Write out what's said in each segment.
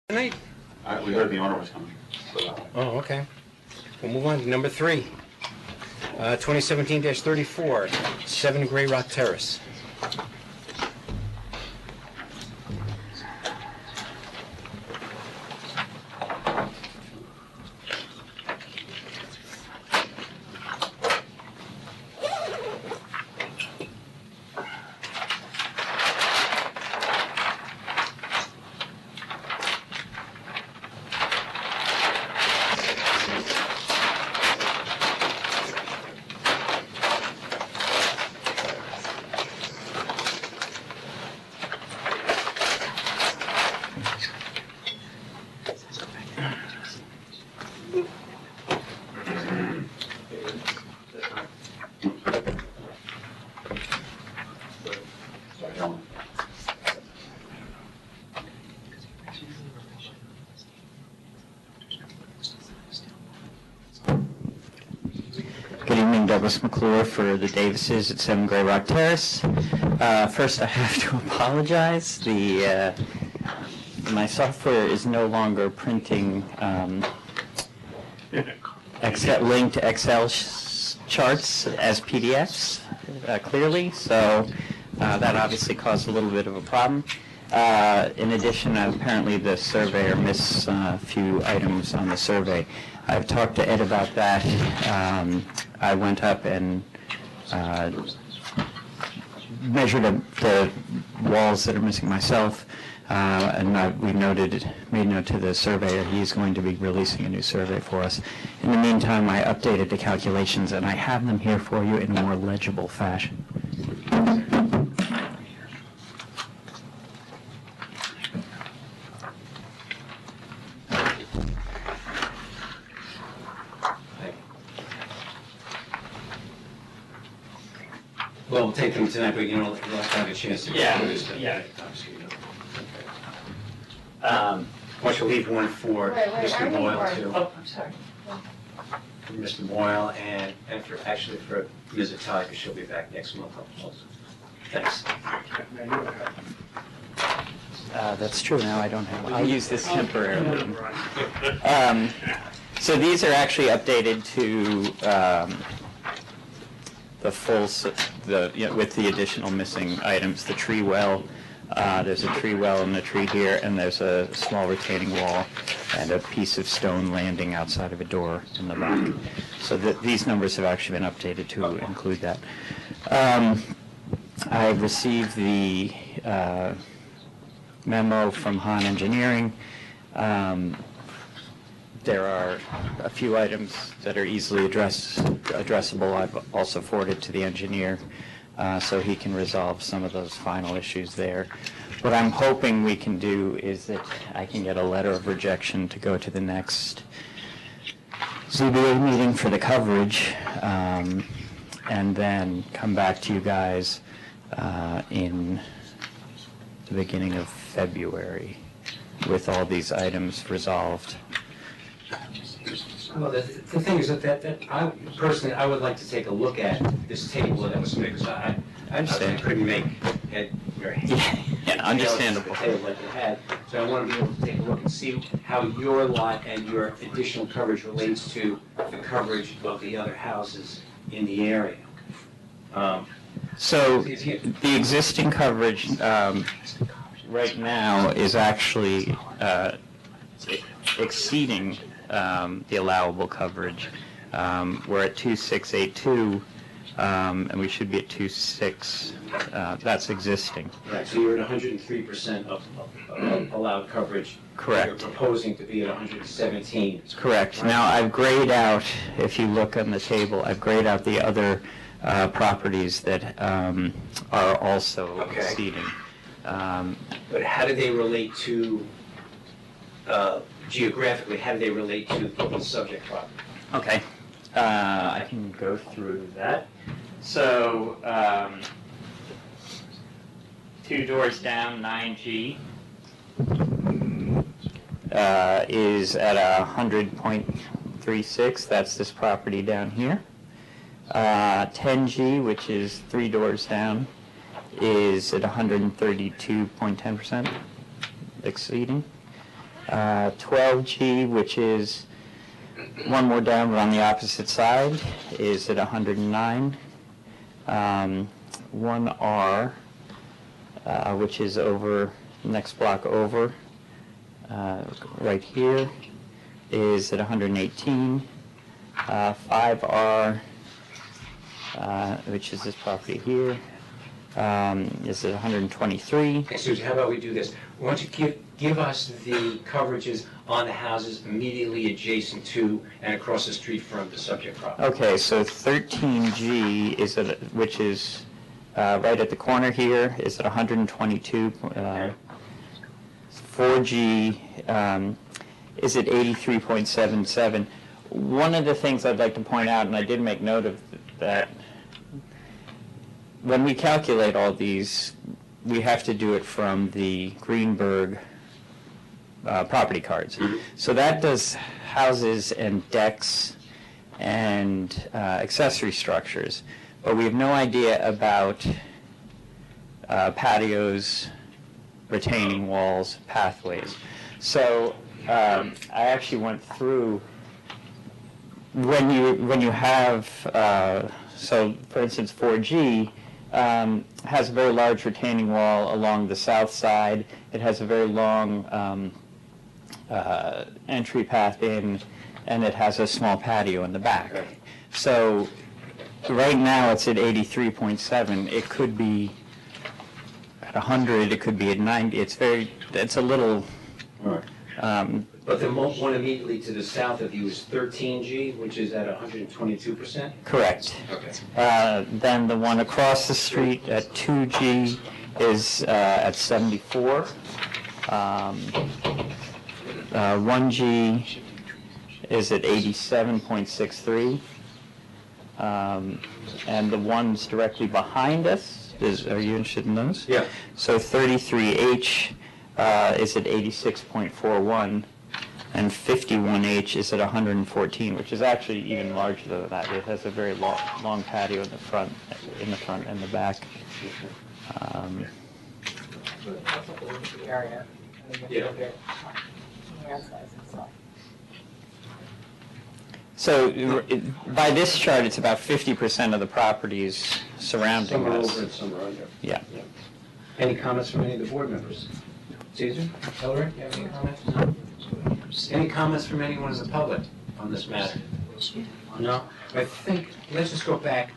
tonight? We heard the owner was coming. Oh, okay. We'll move on to number 3. 2017-34, 7 Gray Rock Terrace. Good evening, Douglas McClure for the Davises at 7 Gray Rock Terrace. First, I have to apologize. My software is no longer printing linked Excel charts as PDFs clearly, so that obviously caused a little bit of a problem. In addition, apparently the surveyor missed a few items on the survey. I've talked to Ed about that. I went up and measured the walls that are missing myself, and we've made note to the surveyor. He's going to be releasing a new survey for us. In the meantime, I updated the calculations, and I have them here for you in a more legible fashion. Well, we'll take them tonight, but you'll have a chance to Yeah, go through this. yeah. Why don't you leave one for Mr. Boyle, too? Oh, I'm sorry. For Mr. Boyle, and for Ms. Italica, because she'll be back next month. Thanks. That's true. Now I don't have. I'll use this temporarily. So these are actually updated to the full, with the additional missing items. The tree well. There's a tree well and a tree here, and there's a small retaining wall and a piece of stone landing outside of a door in the back. So these numbers have actually been updated to include that. I received the memo from Han Engineering. There are a few items that are easily addressable. I've also forwarded to the engineer so he can resolve some of those final issues there. What I'm hoping we can do is that I can get a letter of rejection to go to the next ZBA meeting for the coverage, and then come back to you guys in the beginning of February with all these items resolved. Well, the thing is that I personally, I would like to take a look at this table that was made, because I understand. couldn't make head or Yeah, understandable. the table like it had. So I want to be able to take a look and see how your lot and your additional coverage relates to the coverage of the other houses in the area. So the existing coverage right now is actually exceeding the allowable coverage. We're at 2682, and we should be at 26. That's existing. Right, so you're at 103% of allowed coverage. Correct. You're proposing to be at 117. Correct. Now, I've grayed out, if you look on the table, I've grayed out the other properties that are also exceeding. But how do they relate to, geographically, how do they relate to the subject property? Okay. I can go through that. So, 2 doors down, 9G is at 100.36. That's this property down here. 10G, which is 3 doors down, is at 132.10%, exceeding. 12G, which is one more down, but on the opposite side, is at 109. 1R, which is over, next block over, right here, is at 118. 5R, which is this property here, is at 123. Okay, Susan, how about we do this? Why don't you give us the coverages on the houses immediately adjacent to and across the street from the subject property? Okay, so 13G is at, which is right at the corner here, is at 122. 4G is at 83.77. One of the things I'd like to point out, and I did make note of that, when we calculate all these, we have to do it from the Greenberg property cards. So that does houses and decks and accessory structures, but we have no idea about patios, retaining walls, pathways. So I actually went through, when you have, so for instance 4G has a very large retaining wall along the south side. It has a very long entry path in, and it has a small patio in the back. So right now it's at 83.7. It could be at 100, it could be at 90. It's a little, But the one immediately to the south of you is 13G, which is at 122%? correct. Okay. Then the one across the street at 2G is at 74. 1G is at 87.63. And the ones directly behind us, are you interested in those? Yeah. So 33H is at 86.41. And 51H is at 114, which is actually even larger than that. It has a very long patio in the front and the back. Area. Yeah. So by this chart, it's about 50% of the properties surrounding Some are us. over and some are under. Yeah. Any comments from any of the board members? Caesar, Hillary, you have any comments? No? Any comments from anyone in the public on this matter? No? I think, let's just go back.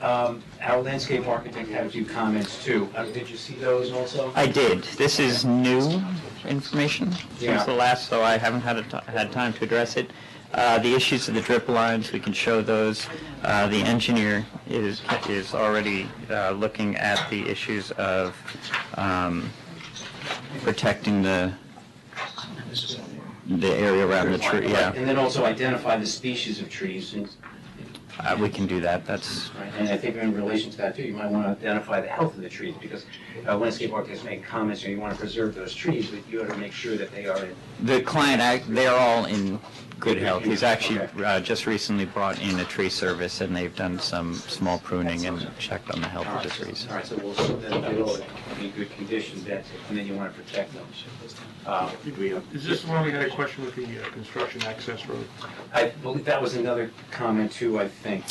Our landscape architect had a few comments too. Did you see those also? I did. This is new information Yeah. since the last, so I haven't had time to address it. The issues of the drip lines, we can show those. The engineer is already looking at the issues of protecting the area around the tree. Yeah, And then also identify the species of trees. we can do that. That's Right, and I think in relation to that too, you might want to identify the health of the trees, because landscape architects make comments, and you want to preserve those trees, but you ought to make sure that they are in. the client. They are all in good health. He's actually just recently brought in a tree service, and they've done some small pruning and checked on the health of the trees. All right, so we'll assume that they'll be in good condition, and then you want to protect them. Is this the one we had a question with the construction access road? I believe that was another comment too, I think.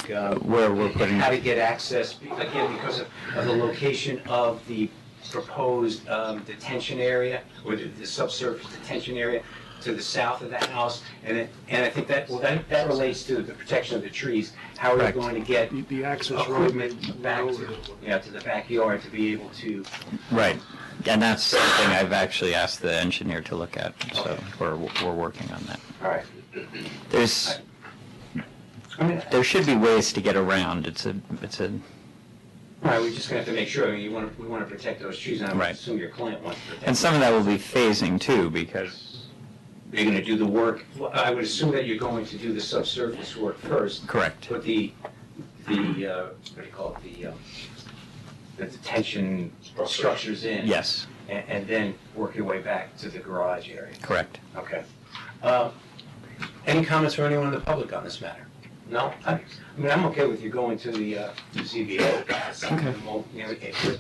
Where we're putting- How to get access, again, because of the location of the proposed detention area, or the subsurface detention area to the south of the house, and I think that relates to the protection of the trees. How are we Correct. going to get The access road. equipment back to the backyard to be able to? Right, and that's something I've actually asked the engineer to look at. So we're working on that. All right. There should be ways to get around. It's a All right, we're just gonna have to make sure, we want to protect those trees, and I would Right. assume your client wants to protect. and some of that will be phasing too, because You're gonna do the work, well, I would assume that you're going to do the subsurface work first. correct. Put the what do you call it, the detention structures in. Yes, And then work your way back to the garage area. correct. Okay. Any comments from anyone in the public on this matter? No? I mean, I'm okay with you going to the ZBA. Okay. And we'll,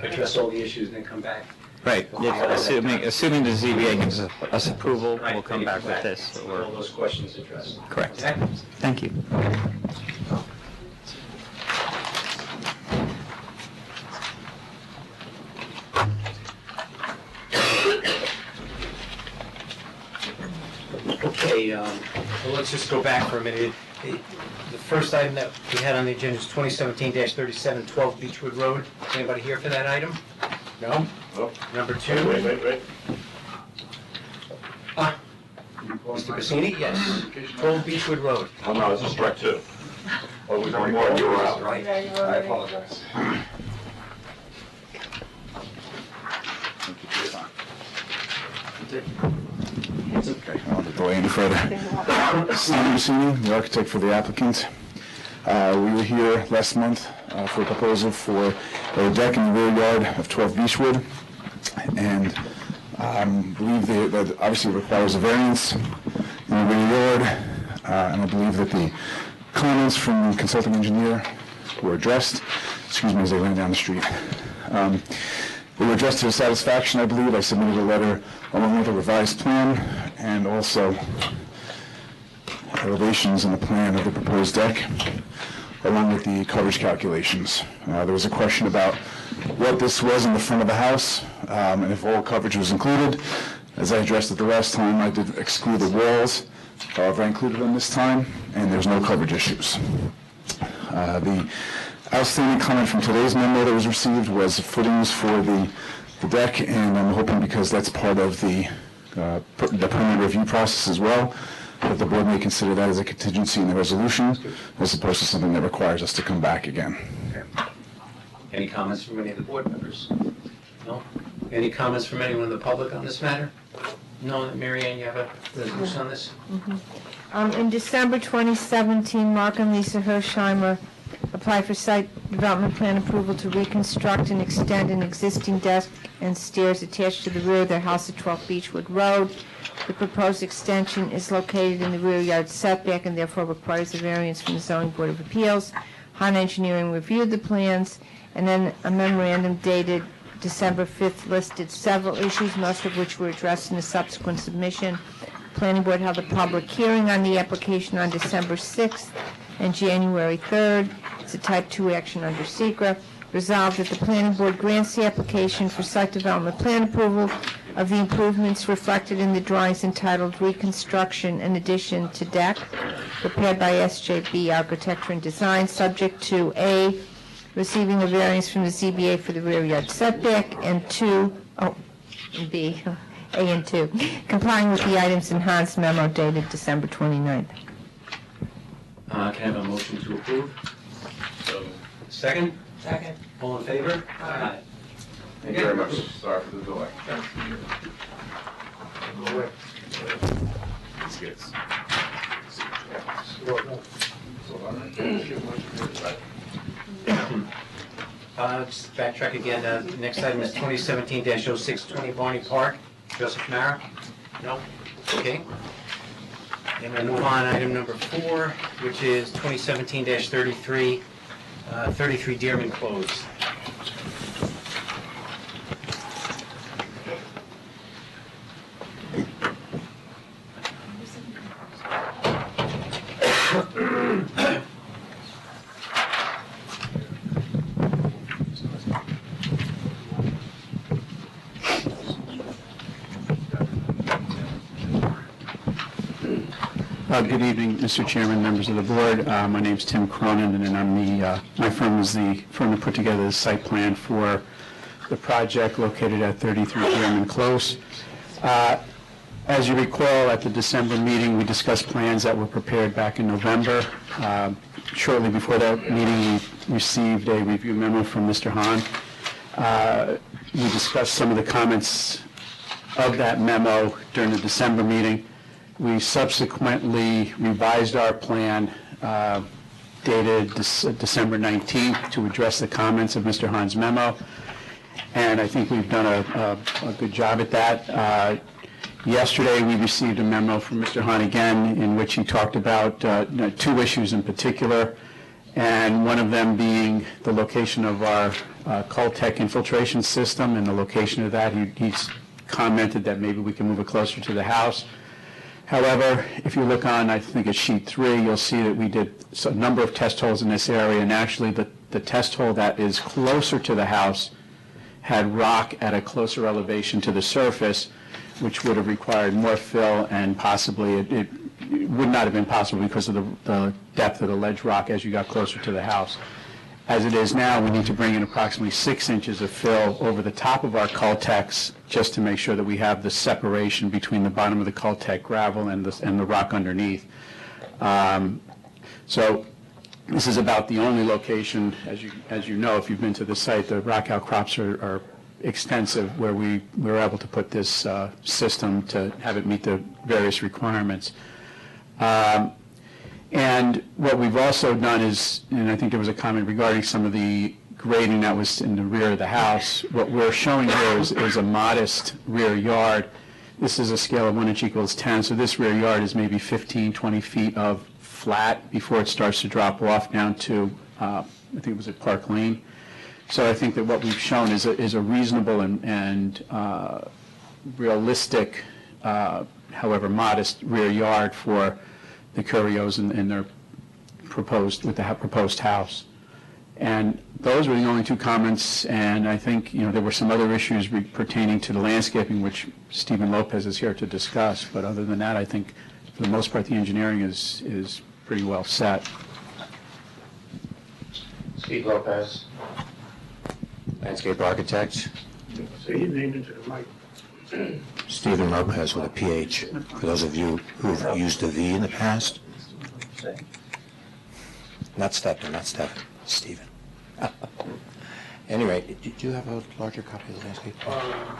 address all the issues and then come back Right, assuming the ZBA gives us approval, we'll come back with this. All those questions addressed. Correct. Okay? Thank you. Okay, well, let's just go back for a minute. The first item that we had on the agenda is 2017-37, 12 Beechwood Road. Is anybody here for that item? No? Oh, Number two? wait. Mr. Cassini? Yes. 12 Beechwood Road. Oh, no, this is strike two. Oh, we one more, you were out. Right. I apologize. It's okay, I won't delay any further. Steve Rossini, the architect for the applicant. We were here last month for a proposal for a deck in the rear yard of 12 Beechwood, and believe that obviously requires a variance in the rear yard, and I believe that the comments from the consulting engineer were addressed, as they ran down the street. They were addressed to his satisfaction, I believe. I submitted a letter along with a revised plan and also elevations in the plan of the proposed deck, along with the coverage calculations. There was a question about what this was in the front of the house, and if all coverage was included. As I addressed it the last time, I did exclude the walls. However, I included them this time, and there's no coverage issues. The outstanding comment from today's memo that was received was footings for the deck, and I'm hoping, because that's part of the permit review process as well, that the board may consider that as a contingency in the resolution, as opposed to something that requires us to come back again. Okay. Any comments from any of the board members? No? Any comments from anyone in the public on this matter? No, Mary Ann, you have a resolution on this? In December 2017, Mark and Lisa Hirshheimer applied for site development plan approval to reconstruct and extend an existing deck and stairs attached to the rear of their house at 12 Beechwood Road. The proposed extension is located in the rear yard setback and therefore requires a variance from the Zoning Board of Appeals. Han Engineering reviewed the plans, and then a memorandum dated December 5th listed several issues, most of which were addressed in a subsequent submission. The Planning Board held a public hearing on the application on December 6th and January 3rd. It's a type 2 action under SECRA. Resolved that the Planning Board grants the application for site development plan approval of the improvements reflected in the drawings entitled Reconstruction and Addition to Deck, prepared by SJB Architecture and Design, subject to A, receiving a variance from the ZBA for the rear yard setback, and B, A and 2, complying with the items in Han's memo dated December 29th. Can I have a motion to approve? Second? Second. All in favor? Aye. Thank you very much. Sorry for the delay. Just backtrack again. Next item is 2017-06, 20 Barney Park. Joseph Mara? No? Okay. And we'll move on, item number 4, which is 2017-33, 33 Dearman Close. Good evening, Mr. Chairman, members of the board. My name's Tim Cronin, and I'm my firm is the firm that put together the site plan for the project located at 33 Dearman Close. As you recall, at the December meeting, we discussed plans that were prepared back in November. Shortly before that meeting, we received a review memo from Mr. Hahn. We discussed some of the comments of that memo during the December meeting. We subsequently revised our plan dated December 19th to address the comments of Mr. Hahn's memo, and I think we've done a good job at that. Yesterday, we received a memo from Mr. Hahn again in which he talked about 2 issues in particular, and one of them being the location of our Cultec infiltration system and the location of that. He's commented that maybe we can move it closer to the house. However, if you look on, I think it's sheet 3, you'll see that we did a number of test holes in this area, and actually the test hole that is closer to the house had rock at a closer elevation to the surface, which would have required more fill, and possibly it would not have been possible because of the depth of the ledge rock as you got closer to the house. As it is now, we need to bring in approximately 6 inches of fill over the top of our Cultecs just to make sure that we have the separation between the bottom of the Cultec gravel and the rock underneath. So this is about the only location, as you know, if you've been to the site, the rock outcrops are extensive, where we were able to put this system to have it meet the various requirements. And what we've also done is, and I think there was a comment regarding some of the grading that was in the rear of the house, what we're showing here is a modest rear yard. This is a scale of 1 inch equals 10, so this rear yard is maybe 15, 20 feet of flat before it starts to drop off down to, I think it was at Park Lane. So I think that what we've shown is a reasonable and realistic, however modest, rear yard for the Curios and their proposed house. And those were the only 2 comments, and I think, there were some other issues pertaining to the landscaping, which Stephen Lopez is here to discuss, but other than that, I think for the most part the engineering is pretty well set. Steve Lopez, landscape architect. So you named into the mic. Stephen Lopez with a PH, for those of you who've used a V in the past. Not Stephen, Stephen. Anyway, do you have a larger copy of the landscape plan?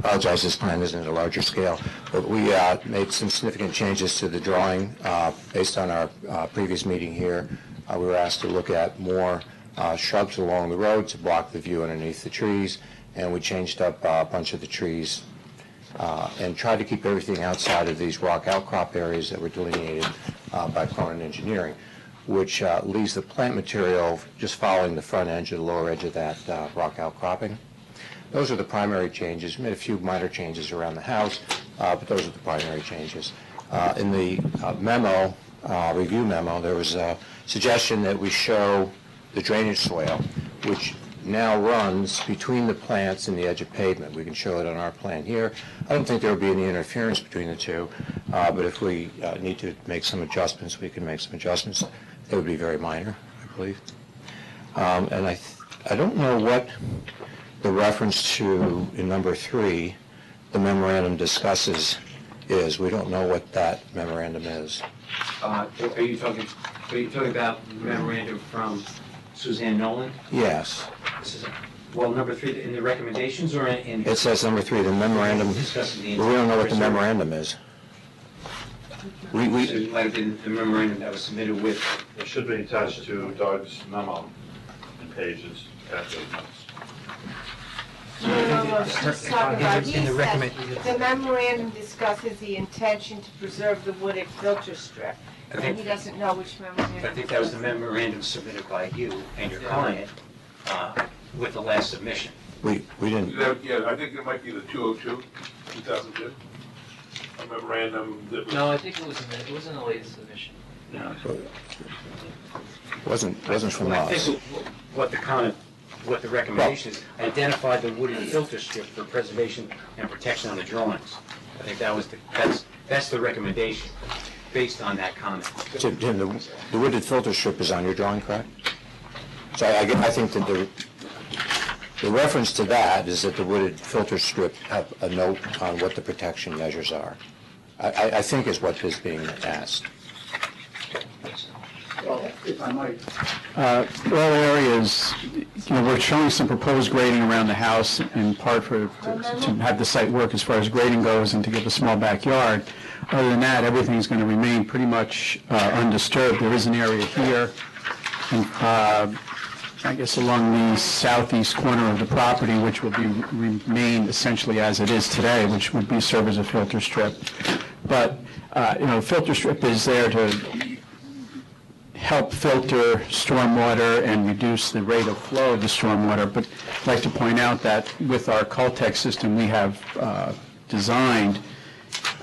Apologize, this plan isn't at a larger scale, but we made some significant changes to the drawing based on our previous meeting here. We were asked to look at more shrubs along the road to block the view underneath the trees, and we changed up a bunch of the trees and tried to keep everything outside of these rock outcrop areas that were delineated by Cronin Engineering, which leaves the plant material just following the front edge or the lower edge of that rock outcropping. Those are the primary changes. We made a few minor changes around the house, but those are the primary changes. In the memo, review memo, there was a suggestion that we show the drainage swale, which now runs between the plants and the edge of pavement. We can show it on our plan here. I don't think there will be any interference between the two, but if we need to make some adjustments, we can make some adjustments. They would be very minor, I believe. And I don't know what the reference to, in number 3, the memorandum discusses is. We don't know what that memorandum is. Are you talking about memorandum from Suzanne Nolan? Yes. This is, well, number 3, in the recommendations or in? It says number 3, the memorandum. We don't know what the memorandum is. So it might have been the memorandum that was submitted with. It should be attached to Doug's memo in pages after the notes. She's talking about, he In the says, recommend- the memorandum discusses the intention to preserve the wooded filter strip, and he doesn't know which memorandum. I think that was the memorandum submitted by you and your client with the last submission. We didn't. Yeah, I think it might be the 202, 2002, a memorandum that was... No, I think it was in the latest submission. No. Wasn't from I us. think what the recommendation is, identify the wooded filter strip for preservation and protection on the drawings. I think that was that's the recommendation based on that comment. Tim, the wooded filter strip is on your drawing, correct? So I think that the reference to that is that the wooded filter strip have a note on what the protection measures are. I think is what is being asked. If I might. All areas, we're showing some proposed grading around the house in part to have the site work as far as grading goes and to give a small backyard. Other than that, everything's going to remain pretty much undisturbed. There is an area here, and I guess along the southeast corner of the property, which will remain essentially as it is today, which would serve as a filter strip. But, filter strip is there to help filter stormwater and reduce the rate of flow of the stormwater. But I'd like to point out that with our Caltech system we have designed,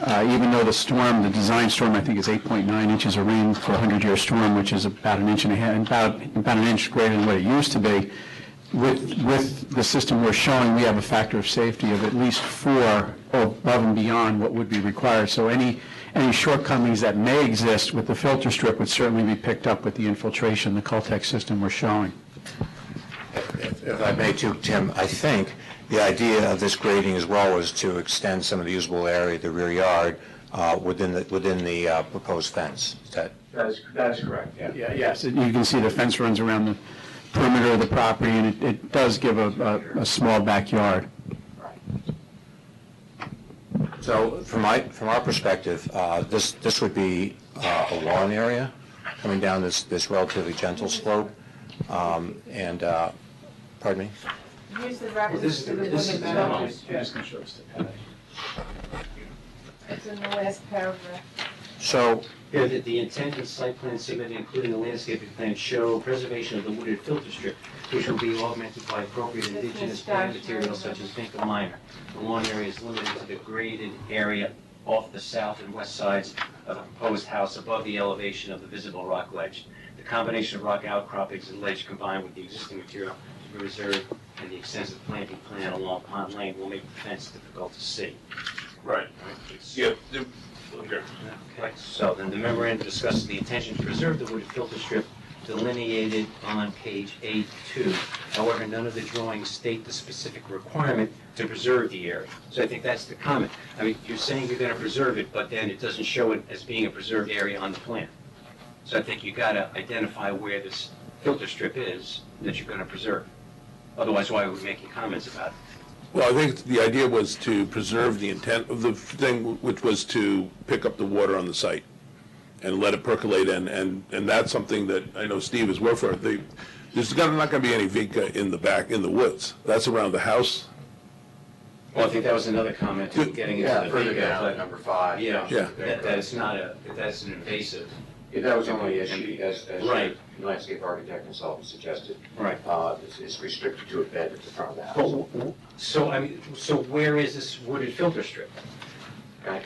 even though the design storm, I think, is 8.9 inches of rain for a 100-year storm, which is about an inch and a half, about an inch greater than what it used to be. With the system we're showing, we have a factor of safety of at least 4 above and beyond what would be required. So any shortcomings that may exist with the filter strip would certainly be picked up with the infiltration, the Caltech system we're showing. If I may too, Tim, I think the idea of this grading as well was to extend some of the usable area, the rear yard, within the proposed fence. That is correct, yeah. Yes, you can see the fence runs around the perimeter of the property, and it does give a small backyard. So from our perspective, this would be a lawn area coming down this relatively gentle slope, and pardon me. Here's the reference to the wooded filter strip. It's in the last paragraph. So Here, the intent of site plan submitted, including the landscaping plan, show preservation of the wooded filter strip, which will be augmented by appropriate indigenous plant materials such as Vinca minor. The lawn area is limited to the graded area off the south and west sides of the proposed house above the elevation of the visible rock ledge. The combination of rock outcroppings and ledge combined with the existing material to be reserved and the extensive planting plan along Pond Lane will make the fence difficult to see. Right. Yeah. Okay. Okay, so then the memorandum discusses the intention to preserve the wooded filter strip delineated on page A2. However, none of the drawings state the specific requirement to preserve the area. So I think that's the comment. I mean, you're saying you're going to preserve it, but then it doesn't show it as being a preserved area on the plan. So I think you got to identify where this filter strip is that you're going to preserve. Otherwise, why are we making comments about it? Well, I think the idea was to preserve the intent of the thing, which was to pick up the water on the site and let it percolate in, and that's something that I know Steve has worked for. There's not going to be any Vinca in the back, in the woods. That's around the house. Well, I think that was another comment to getting into the further Vinca, down, but number 5. yeah, Yeah. that it's not that's an invasive. That was only as Right. landscape architect consultant suggested. Right. It's restricted to a bed at the front of the house. But, so, I mean, so where is this wooded filter strip? Okay.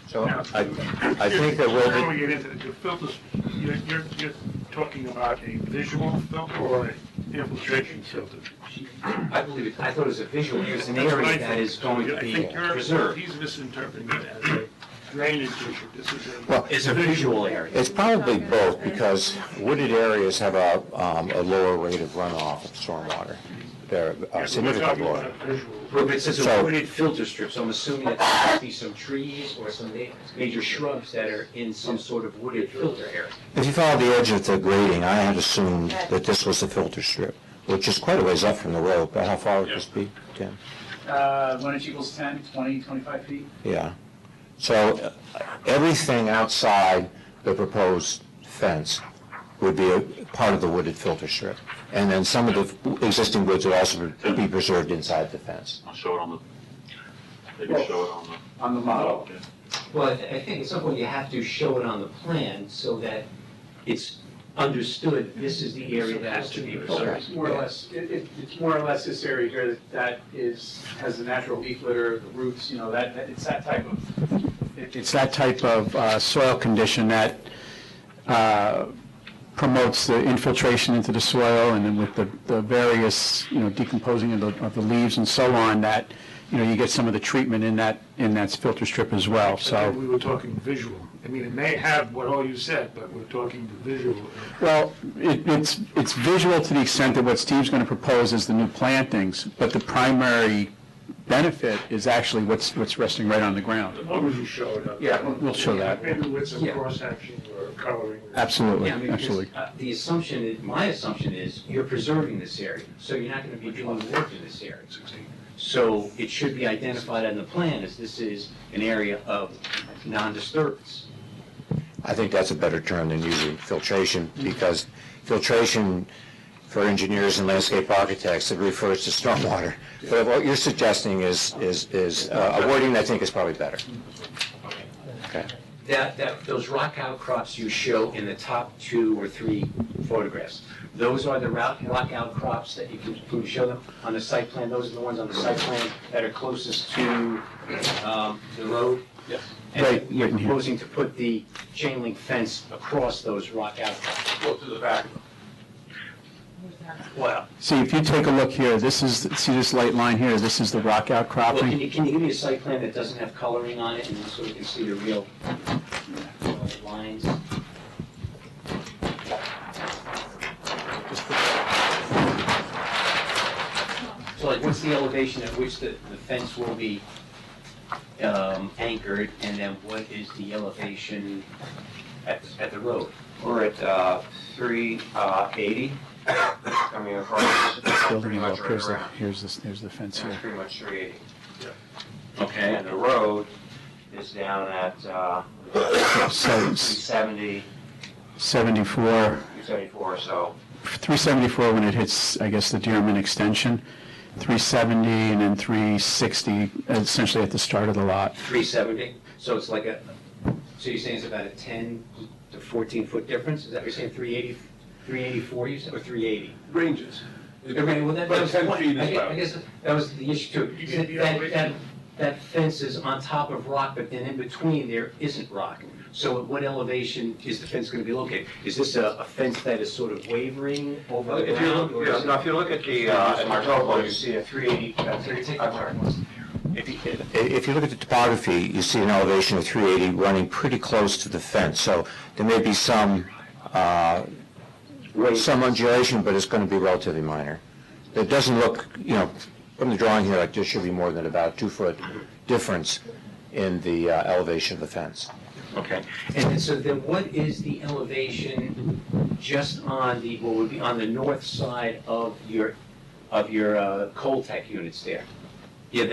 So I think that Before we'll we be, get into the filters, you're talking about a visual filter or an infiltration filter? I believe it, I thought it was a visual, it's an That's what I area that think. is going to I be think preserved. he's misinterpreting it as a drainage issue. This is a. well, It's a visual area. it's probably both, because wooded areas have a lower rate of runoff of stormwater. They're significantly lower. But it says a So- wooded filter strip, so I'm assuming that there must be some trees or some major shrubs that are in some sort of wooded filter area. If you follow the edge of the grading, I had assumed that this was the filter strip, which is quite a ways up from the road, but how far would this be, Tim? 1 inch equals 10, 20, 25 feet. Yeah. So everything outside the proposed fence would be a part of the wooded filter strip. And then some of the existing woods would also be preserved inside the fence. I'll show it on the, they can show it on the. On the model. Well, I think at some point you have to show it on the plan so that it's understood this is the area that has to be preserved. It's more or less, it's more or less this area here that has the natural leaf litter, the roots, it's that type of. It's that type of soil condition that promotes the infiltration into the soil, and then with the various, decomposing of the leaves and so on, that, you get some of the treatment in that filter strip as well, so. We were talking visual. I mean, it may have what all you said, but we're talking the visual. Well, it's visual to the extent that what Steve's going to propose is the new plantings, but the primary benefit is actually what's resting right on the ground. As long as you show it. Yeah, we'll show that. Maybe with some Yeah. cross-section or coloring. Absolutely, Yeah, I mean, because, absolutely. The assumption, my assumption is you're preserving this area, so you're not going to be doing work in this area. So it should be identified on the plan as this is an area of non-disturbance. I think that's a better term than using filtration, because filtration for engineers and landscape architects, it refers to stormwater. But what you're suggesting is a wording I think is probably better. Okay. Those rock outcrops you show in the top 2 or 3 photographs, those are the rock outcrops that you can show them on the site plan. Those are the ones on the site plan that are closest to the road. Yes. And Right, you're right in here. proposing to put the chain link fence across those rock outcrops. Go to the back. Well, See, if you take a look here, this is, see this light line here, this is the rock well, outcropping. can you give me a site plan that doesn't have coloring on it, and so we can see the real lines? So like, what's the elevation at which the fence will be anchored, and then what is the elevation at the road? We're at 380 coming across. Building pretty up, much right around. here's the fence It's here. pretty much 380. Okay, And the road is down at So, 370, 74, 374 or so. 374 when it hits, I guess, the Dearman extension, 370 and then 360 essentially at the start of the lot. 370, so it's like so you're saying it's about a 10 to 14 foot difference? Is that what you're saying, 384 you said, or 380? Ranges. Okay, well, that But was 10 what- feet is I about. guess that was the issue too. You get the That- elevation. That fence is on top of rock, but then in between there isn't rock. So at what elevation is the fence going to be located? Is this a fence that is sort of wavering over the If you ground? look, or is yeah, now if you look at the topo, you see a 380. I'm sorry. If you look at the topography, you see an elevation of 380 running pretty close to the fence, so there may be some undulation, but it's going to be relatively minor. It doesn't look, from the drawing here, like there should be more than about 2-foot difference in the elevation of the fence. Okay, and then, so then what is the elevation just on what would be on the north side of your Coltech units there? Yeah,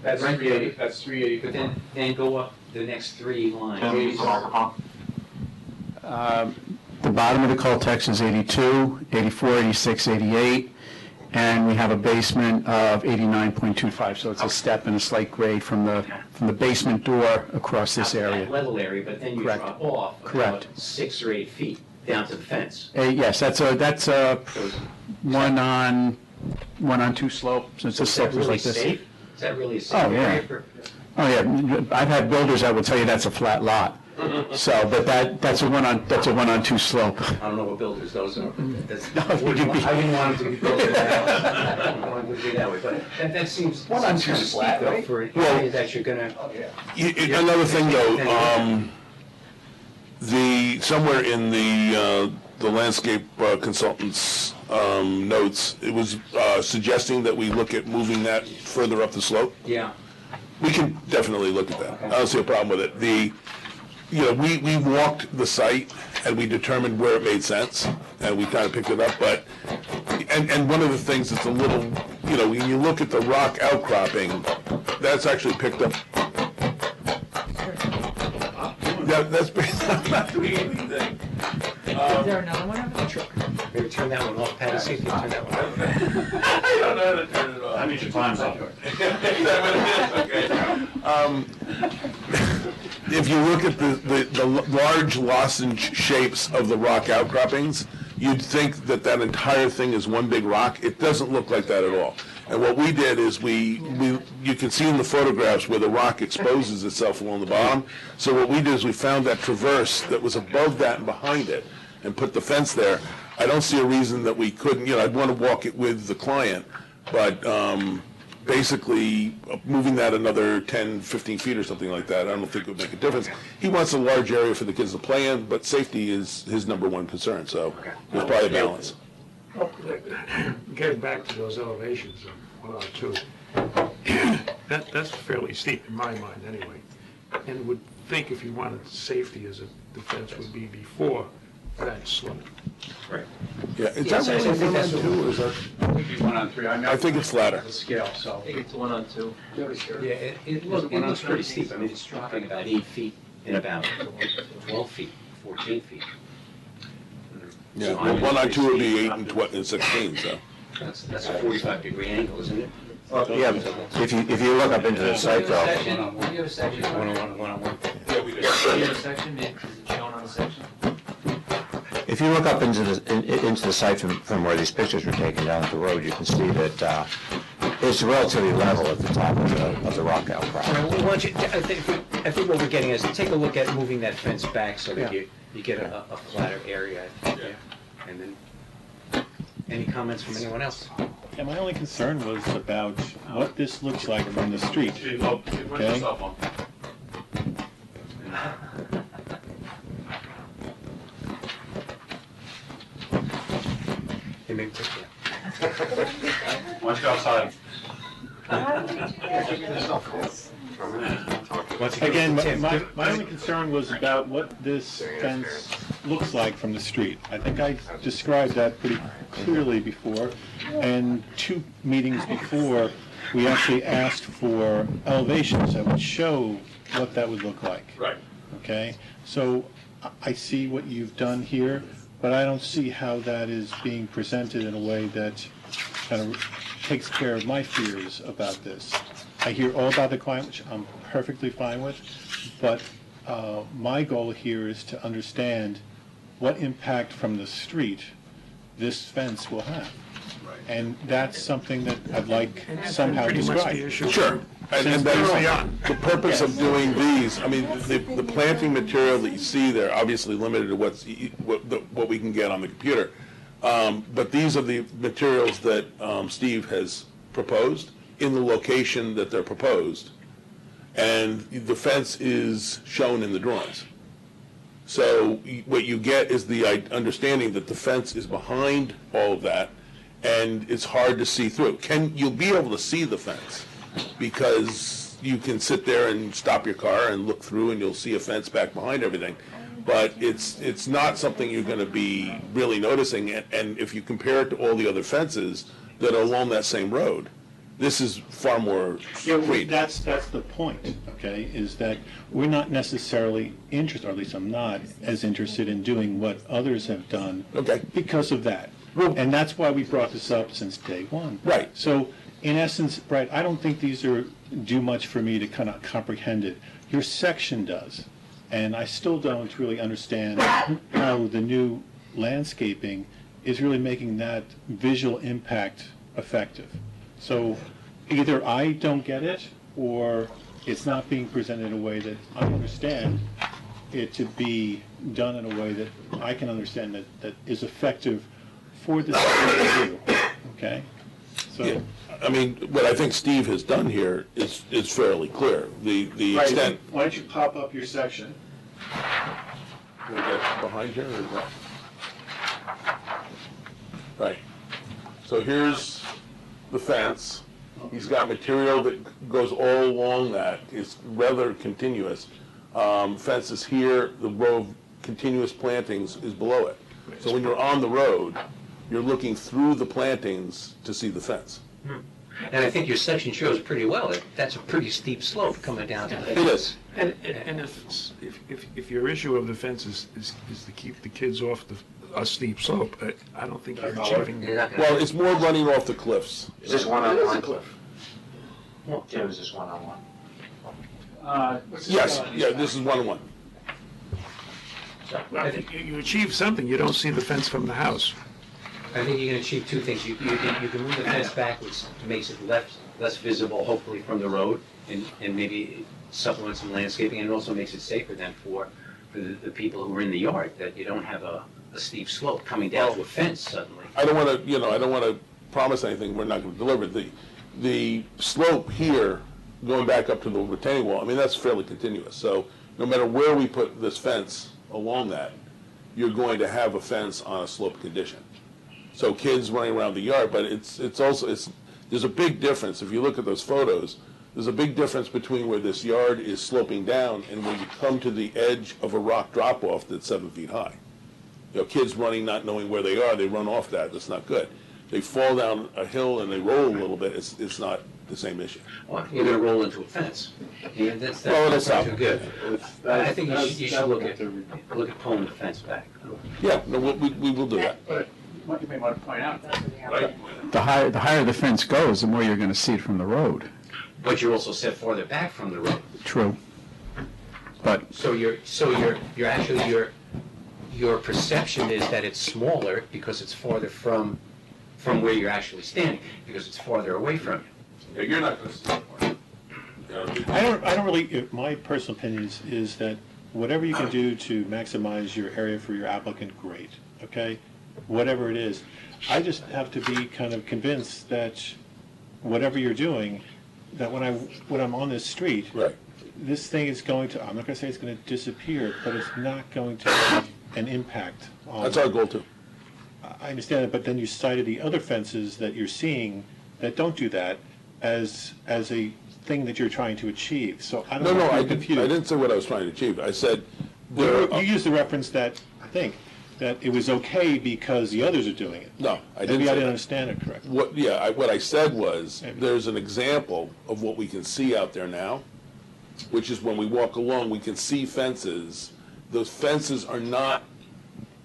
that's right. 380. That's 380. But then go up the next 3 lines. The bottom of the Coltex is 82, 84, 86, 88, and we have a basement of 89.25, so it's a step and a slight grade from the basement door across this area. That level area, but then you Correct. drop off about Correct. 6 or 8 feet down to the fence. Yes, that's a So is one on 2 slope, so it's a is slope that really like this. safe? Is that really a safe Oh, yeah. area for? Oh, yeah, I've had builders that would tell you that's a flat lot. So, but that's a one on 2 slope. I don't know what builders those are. That's- No, I you could be- didn't want them to be built in that house. I don't want them to be that way, but that seems. One on seems two kind of flat, steep, though, right? for an area that you're gonna. Another thing, though, somewhere in the landscape consultant's notes, it was suggesting that we look at moving that further up the slope. Yeah. We can definitely look at that. I don't see a problem with it. We walked the site and we determined where it made sense, and we kind of picked it up, but, and one of the things that's a little, when you look at the rock outcropping, that's actually picked up. That's not doing anything. Is there another one over there? Sure. Maybe turn that one off, Patty, see if you can turn that one off. I don't know how to turn it off. That means your time's up. Is that what it is? Okay. If you look at the large lozenge shapes of the rock outcroppings, you'd think that entire thing is one big rock. It doesn't look like that at all. And what we did is you can see in the photographs where the rock exposes itself along the bottom. So what we did is we found that traverse that was above that and behind it and put the fence there. I don't see a reason that we couldn't, I'd want to walk it with the client, but basically moving that another 10, 15 feet or something like that, I don't think it would make a difference. He wants a large area for the kids to play in, but safety is his number one concern, so there's probably a balance. Getting back to those elevations of 1 or 2, That's fairly steep in my mind, anyway. And would think if you wanted safety as a defense would be before that slope. Right. Yeah, is Yes, that I really think one on that's what- two, or is that? One on three. I think it's ladder. Scale, so. I think it's 1 on 2. Yeah, it looks pretty steep. I mean, it's dropping about 8 feet in about 12 feet, 14 feet. Yeah, So, I well, mean, one on it's two would pretty be steep. 8 and 16, so. That's a 45-degree angle, isn't it? Well, yeah, if you look up into the site though, Do you have a section? One-on-one. Yeah, we do. Do you have a section? Is it shown on the section? if you look up into the site from where these pictures were taken down the road, you can see that it's relatively level at the top of the rock outcrop. I think what we're getting is take a look at moving that fence back so that you get a flatter area, I think, yeah. And then, any comments from anyone else? Yeah, my only concern was about what this looks like from the street. Okay? Hey, maybe take that. Why don't you go outside? Once again, Again, Tim, my only concern was about what this fence looks like from the street. I think I described that pretty clearly before, and 2 meetings before, we actually asked for elevations that would show what that would look like. Right. Okay? So I see what you've done here, but I don't see how that is being presented in a way that kind of takes care of my fears about this. I hear all about the climate, which I'm perfectly fine with, but my goal here is to understand what impact from the street this fence will have. And that's something that I'd like somehow Pretty much the described. issue. Sure. And Since that's early on. the purpose of doing these. I mean, the planting material that you see there, obviously limited to what we can get on the computer. But these are the materials that Steve has proposed in the location that they're proposed. And the fence is shown in the drawings. So what you get is the understanding that the fence is behind all of that, and it's hard to see through. You'll be able to see the fence, because you can sit there and stop your car and look through, and you'll see a fence back behind everything. But it's not something you're going to be really noticing. And if you compare it to all the other fences that are along that same road, this is far more Yeah, well, screened. that's the point, okay, is that we're not necessarily interested, or at least I'm not, as interested in doing what others have done. Okay. Because of that. And that's why we brought this up since day one. Right. So, in essence, Brett, I don't think these do much for me to kind of comprehend it. Your section does. And I still don't really understand how the new landscaping is really making that visual impact effective. So either I don't get it, or it's not being presented in a way that I understand it to be done in a way that I can understand that is effective for this to do, okay? So, Yeah. I mean, what I think Steve has done here is fairly clear. The extent. why don't you pop up your section? Can we get behind here or what? Right. So here's the fence. He's got material that goes all along that. It's rather continuous. Fence is here, the row of continuous plantings is below it. So when you're on the road, you're looking through the plantings to see the fence. And I think your section shows pretty well that that's a pretty steep slope coming down to the It fence. is. And if your issue of the fence is to keep the kids off a steep slope, I don't think you're achieving. You're not gonna- Well, it's more running off the cliffs. Is this one-on-one? Jim, is this one-on-one? Yes, yeah, this is one-on-one. Well, you achieve something, you don't see the fence from the house. I think you can achieve 2 things. You can move the fence back, which makes it less visible, hopefully, from the road, and maybe supplement some landscaping, and it also makes it safer then for the people who are in the yard, that you don't have a steep slope coming down to a fence suddenly. I don't want to promise anything we're not going to deliver. The slope here, going back up to the retaining wall, I mean, that's fairly continuous. So no matter where we put this fence along that, you're going to have a fence on a sloped condition. So kids running around the yard, but it's There's a big difference, if you look at those photos, there's a big difference between where this yard is sloping down and when you come to the edge of a rock drop-off that's 7 feet high. You know, kids running, not knowing where they are, they run off that, that's not good. They fall down a hill and they roll a little bit, it's not the same issue. Well, you're gonna roll into a fence. Yeah, that's Well, that's that's not too good. I think you should look at pulling the fence back. Yeah, no, we will do that. But what you may want to point out, the higher the fence goes, the more you're going to see it from the road. But you're also set farther back from the road. True. But So you're actually, your perception is that it's smaller because it's farther from where you're actually standing, because it's farther away from you. Yeah, you're not gonna see it. I don't really, my personal opinion is that whatever you can do to maximize your area for your applicant, great, okay? Whatever it is. I just have to be kind of convinced that whatever you're doing, that when I'm on this street, Right. this thing is going to, I'm not gonna say it's gonna disappear, but it's not going to have an impact on. That's our goal too. I understand it, but then you cited the other fences that you're seeing that don't do that as a thing that you're trying to achieve, so I don't know. No, I I'm confused. didn't say what I was trying to achieve. I said, You used the reference that, I think, that it was okay because the others are doing it. no, I didn't Maybe I say didn't that. understand it correctly. What I said was, Maybe. there's an example of what we can see out there now, which is when we walk along, we can see fences. Those fences are not,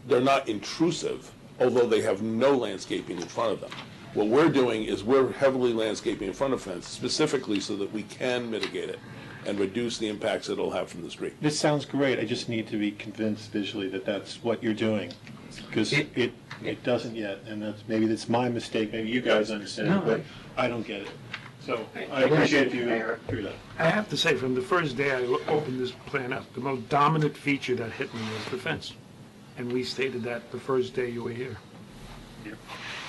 they're not intrusive, although they have no landscaping in front of them. What we're doing is we're heavily landscaping in front of fence, specifically so that we can mitigate it and reduce the impacts it'll have from the street. This sounds great, I just need to be convinced visually that that's what you're doing, because it doesn't yet, and maybe that's my mistake, maybe you guys understand No, it, but I don't get it. So I appreciate if you through that. I have to say, from the first day I opened this plan up, the most dominant feature that hit me was the fence. And we stated that the first day you were here.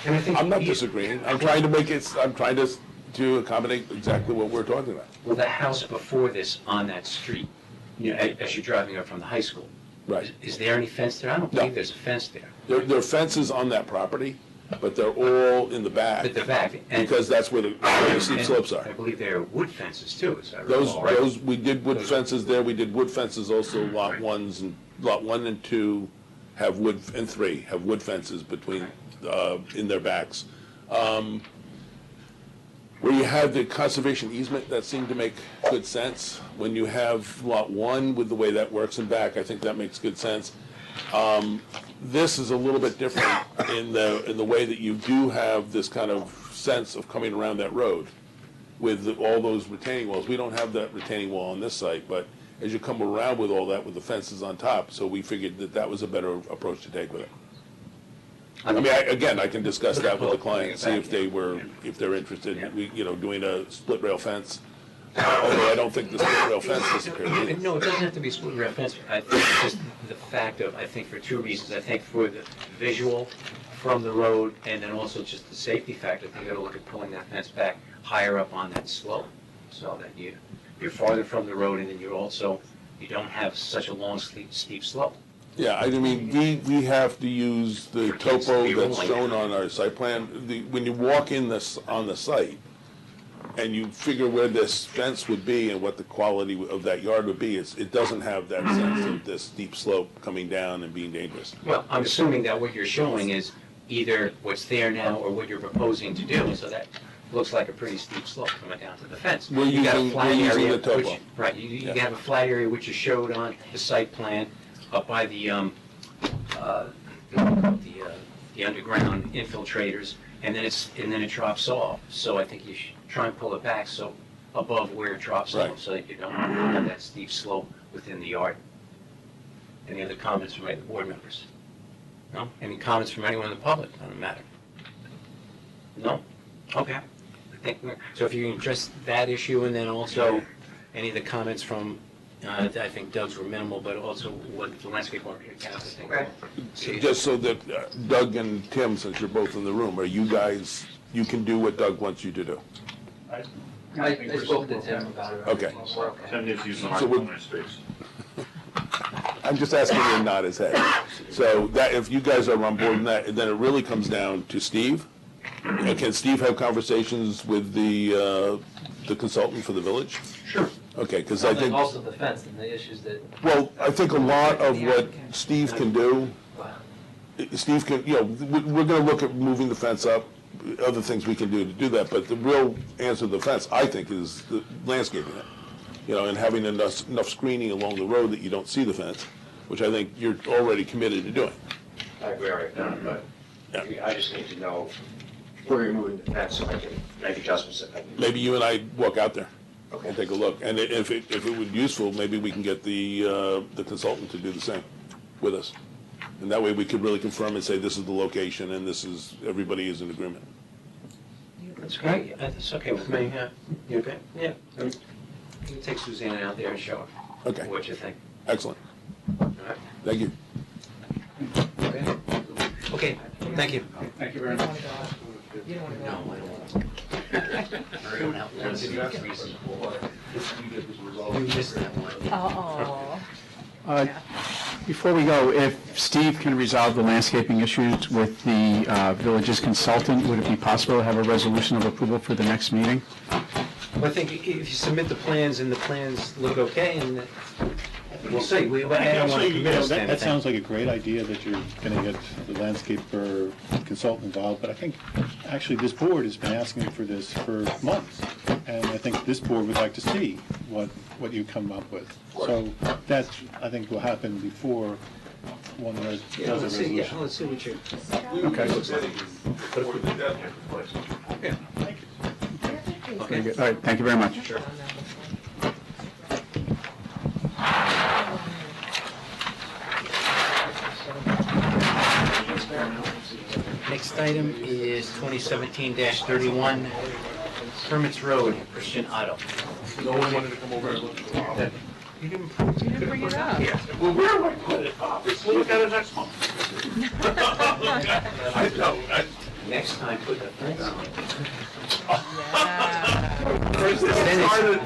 And I think I'm not disagreeing. I'm trying to accommodate exactly what we're talking about. Well, the house before this on that street, you know, as you're driving up from the high school, Right. is there any fence there? I don't No. believe there's a fence there. There are fences on that property, but they're all in the back. At the back. And- Because that's where the steep and slopes I are. believe there are wood fences too, as I Those, recall, right? we did wood fences there, we did wood fences also, lot 1 and 2 have wood, and 3 have wood fences between, in their backs. Where you have the conservation easement, that seemed to make good sense. When you have lot 1 with the way that works in back, I think that makes good sense. This is a little bit different in the way that you do have this kind of sense of coming around that road with all those retaining walls. We don't have that retaining wall on this site, but as you come around with all that, with the fences on top, so we figured that that was a better approach to take with it. I mean, I can discuss that with the client, see if they're interested in, doing a split rail fence. Although I don't think the split rail fence disappeared either. No, it doesn't have to be split rail fence. I think it's just the fact of, I think for two reasons. I think for the visual from the road, and then also just the safety factor. I think you gotta look at pulling that fence back higher up on that slope, so that you're farther from the road, and then you don't have such a long, steep slope. Yeah, I mean, we have to use the topo that's shown on our site plan. When you walk in on the site, and you figure where this fence would be and what the quality of that yard would be, it doesn't have that sense of this steep slope coming down and being dangerous. Well, I'm assuming that what you're showing is either what's there now or what you're proposing to do, so that looks like a pretty steep slope coming down to the fence. We're You got a using- flat we're using area, the topo. which- Right, you Yeah. have a flat area which is showed on the site plan up by the underground infiltrators, and then it drops off. So I think you should try and pull it back so above where it drops Right. off, so that you don't have that steep slope within the yard. Any other comments from any of the board members? No? Any comments from anyone in the public on the matter? No? Okay. So if you can address that issue, and then also any of the comments from, I think Doug's were minimal, but also what the landscape architect has, I think. Just so that Doug and Tim, since you're both in the room, you can do what Doug wants you to do. I spoke to Tim about it. Okay. We're okay. Tim needs to use the So microphone in his face. I'm just asking him to nod his head. So that, if you guys are on board in that, then it really comes down to Steve can Steve have conversations with the consultant for the village? Sure. Okay, because I think, Also the fence and the issues that, well, I think a lot of what Steve can do, Steve can, we're going to look at moving the fence up, other things we can do to do that, but the real answer to the fence, I think, is the landscaping it. And having enough screening along the road that you don't see the fence, which I think you're already committed to doing. I agree, already done, but Yeah. I just need to know where you're moving the fence so I can make adjustments if I need. Maybe you and I walk out there Okay. and take a look. And if it would be useful, maybe we can get the consultant to do the same with us. And that way we could really confirm and say, this is the location and this is, everybody is in agreement. That's great, that's okay with me, yeah. You okay? Yeah. You can take Suzanne out there and show her Okay, what you think. excellent. All right? Thank you. Okay. Okay, thank you. thank you very much. No, I don't want to. You missed that one. Before we go, if Steve can resolve the landscaping issues with the village's consultant, would it be possible to have a resolution of approval for the next meeting? Well, I think if you submit the plans and the plans look okay, and we'll see. I don't want to Actually, commit us to that anything. sounds like a great idea that you're going to get the landscaper consultant involved, but I think actually this board has been asking for this for months, and I think this board would like to see what you come up with. So that, I think, will happen before one does a Yeah, let's see, resolution. let's see what you. Okay. Yeah. Very good. All right, thank you very much. Sure. Next item is 2017-31, Hermits Road, Christian Auto. No one wanted to come over and look at the You didn't bring it up. Well, where do I put it? We'll look at it next month. I know. Next time, put the fence on.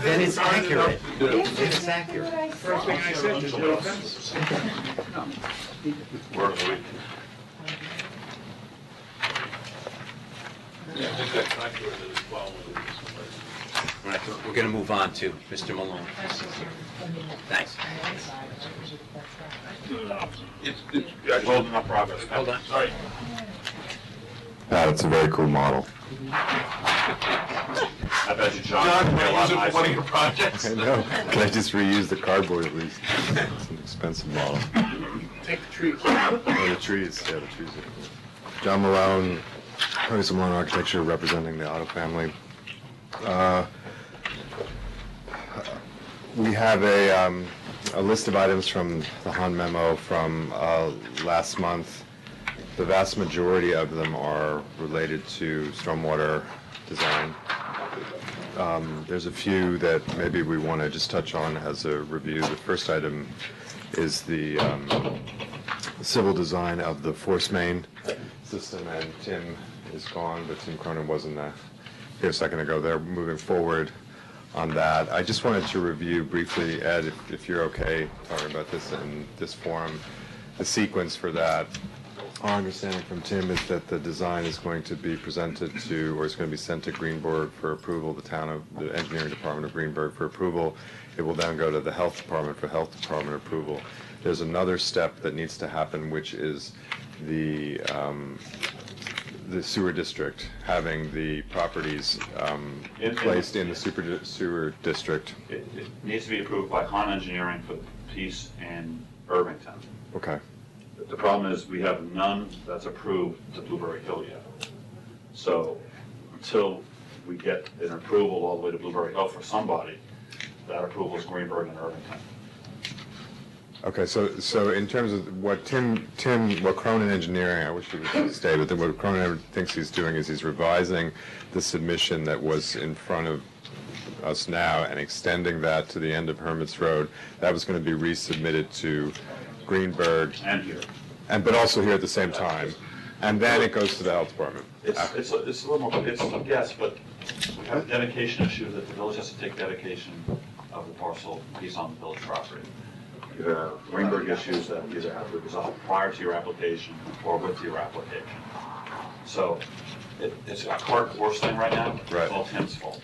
Then it's accurate. Then it's accurate. First thing I said, just put a fence. Work a week. All right, we're going to move on to Mr. Malone. Thanks. It's holding up progress. Hold on. Sorry. It's a very cool model. I bet you John can use it for one of your projects. I know. Can I just reuse the cardboard at least? It's an expensive model. Take the trees. Oh, the trees, yeah, the trees are cool. John Malone, Curtis Malone Architecture, representing the Otto family. We have a list of items from the Han memo from last month. The vast majority of them are related to stormwater design. There's a few that maybe we want to just touch on as a review. The first item is the civil design of the force main system, and Tim is gone, but Tim Cronin wasn't here a second ago. They're moving forward on that. I just wanted to review briefly, Ed, if you're okay talking about this in this forum, the sequence for that. Our understanding from Tim is that the design is going to be presented to, or it's going to be sent to Greenberg for approval, the engineering department of Greenberg for approval. It will then go to the health department for health department approval. There's another step that needs to happen, which is the sewer district, having the properties placed in the sewer district. It needs to be approved by Han Engineering for Peace and Irvington. Okay. The problem is we have none that's approved to Blueberry Hill yet. So until we get an approval all the way to Blueberry Hill for somebody, that approval is Greenberg and Irvington. Okay, so in terms of what what Cronin Engineering, I wish he would stay, but then what Cronin thinks he's doing is he's revising the submission that was in front of us now and extending that to the end of Hermits Road. That was going to be resubmitted to Greenberg. And here. But also here at the same time. And then it goes to the health department. It's a little more, it's a guess, but we have a dedication issue that the village has to take dedication of the parcel piece on the village property. You have Greenberg issues that either have to be resolved prior to your application or with your application. So It's a cart divorce thing right now. Right. It's all Tim's fault.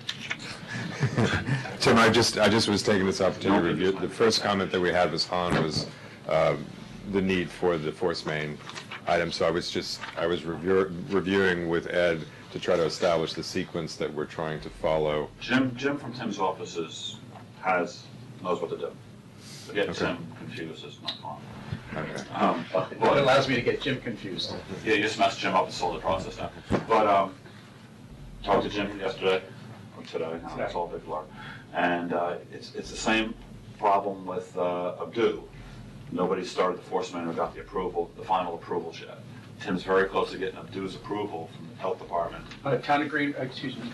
Tim, I just was taking this opportunity to review. The first comment that we had was the need for the force main item. So I was reviewing with Ed to try to establish the sequence that we're trying to follow. Jim from Tim's offices knows what to do. So getting Tim confused is not fun. Okay. It allows me to get Jim confused. Yeah, you just messed Jim up and sold the process now. But talked to Jim yesterday, or today, now it's all a big blur. And it's the same problem with Abdu. Nobody started the force main or got the final approvals yet. Tim's very close to getting Abdu's approval from the health department. Town of Green, excuse me.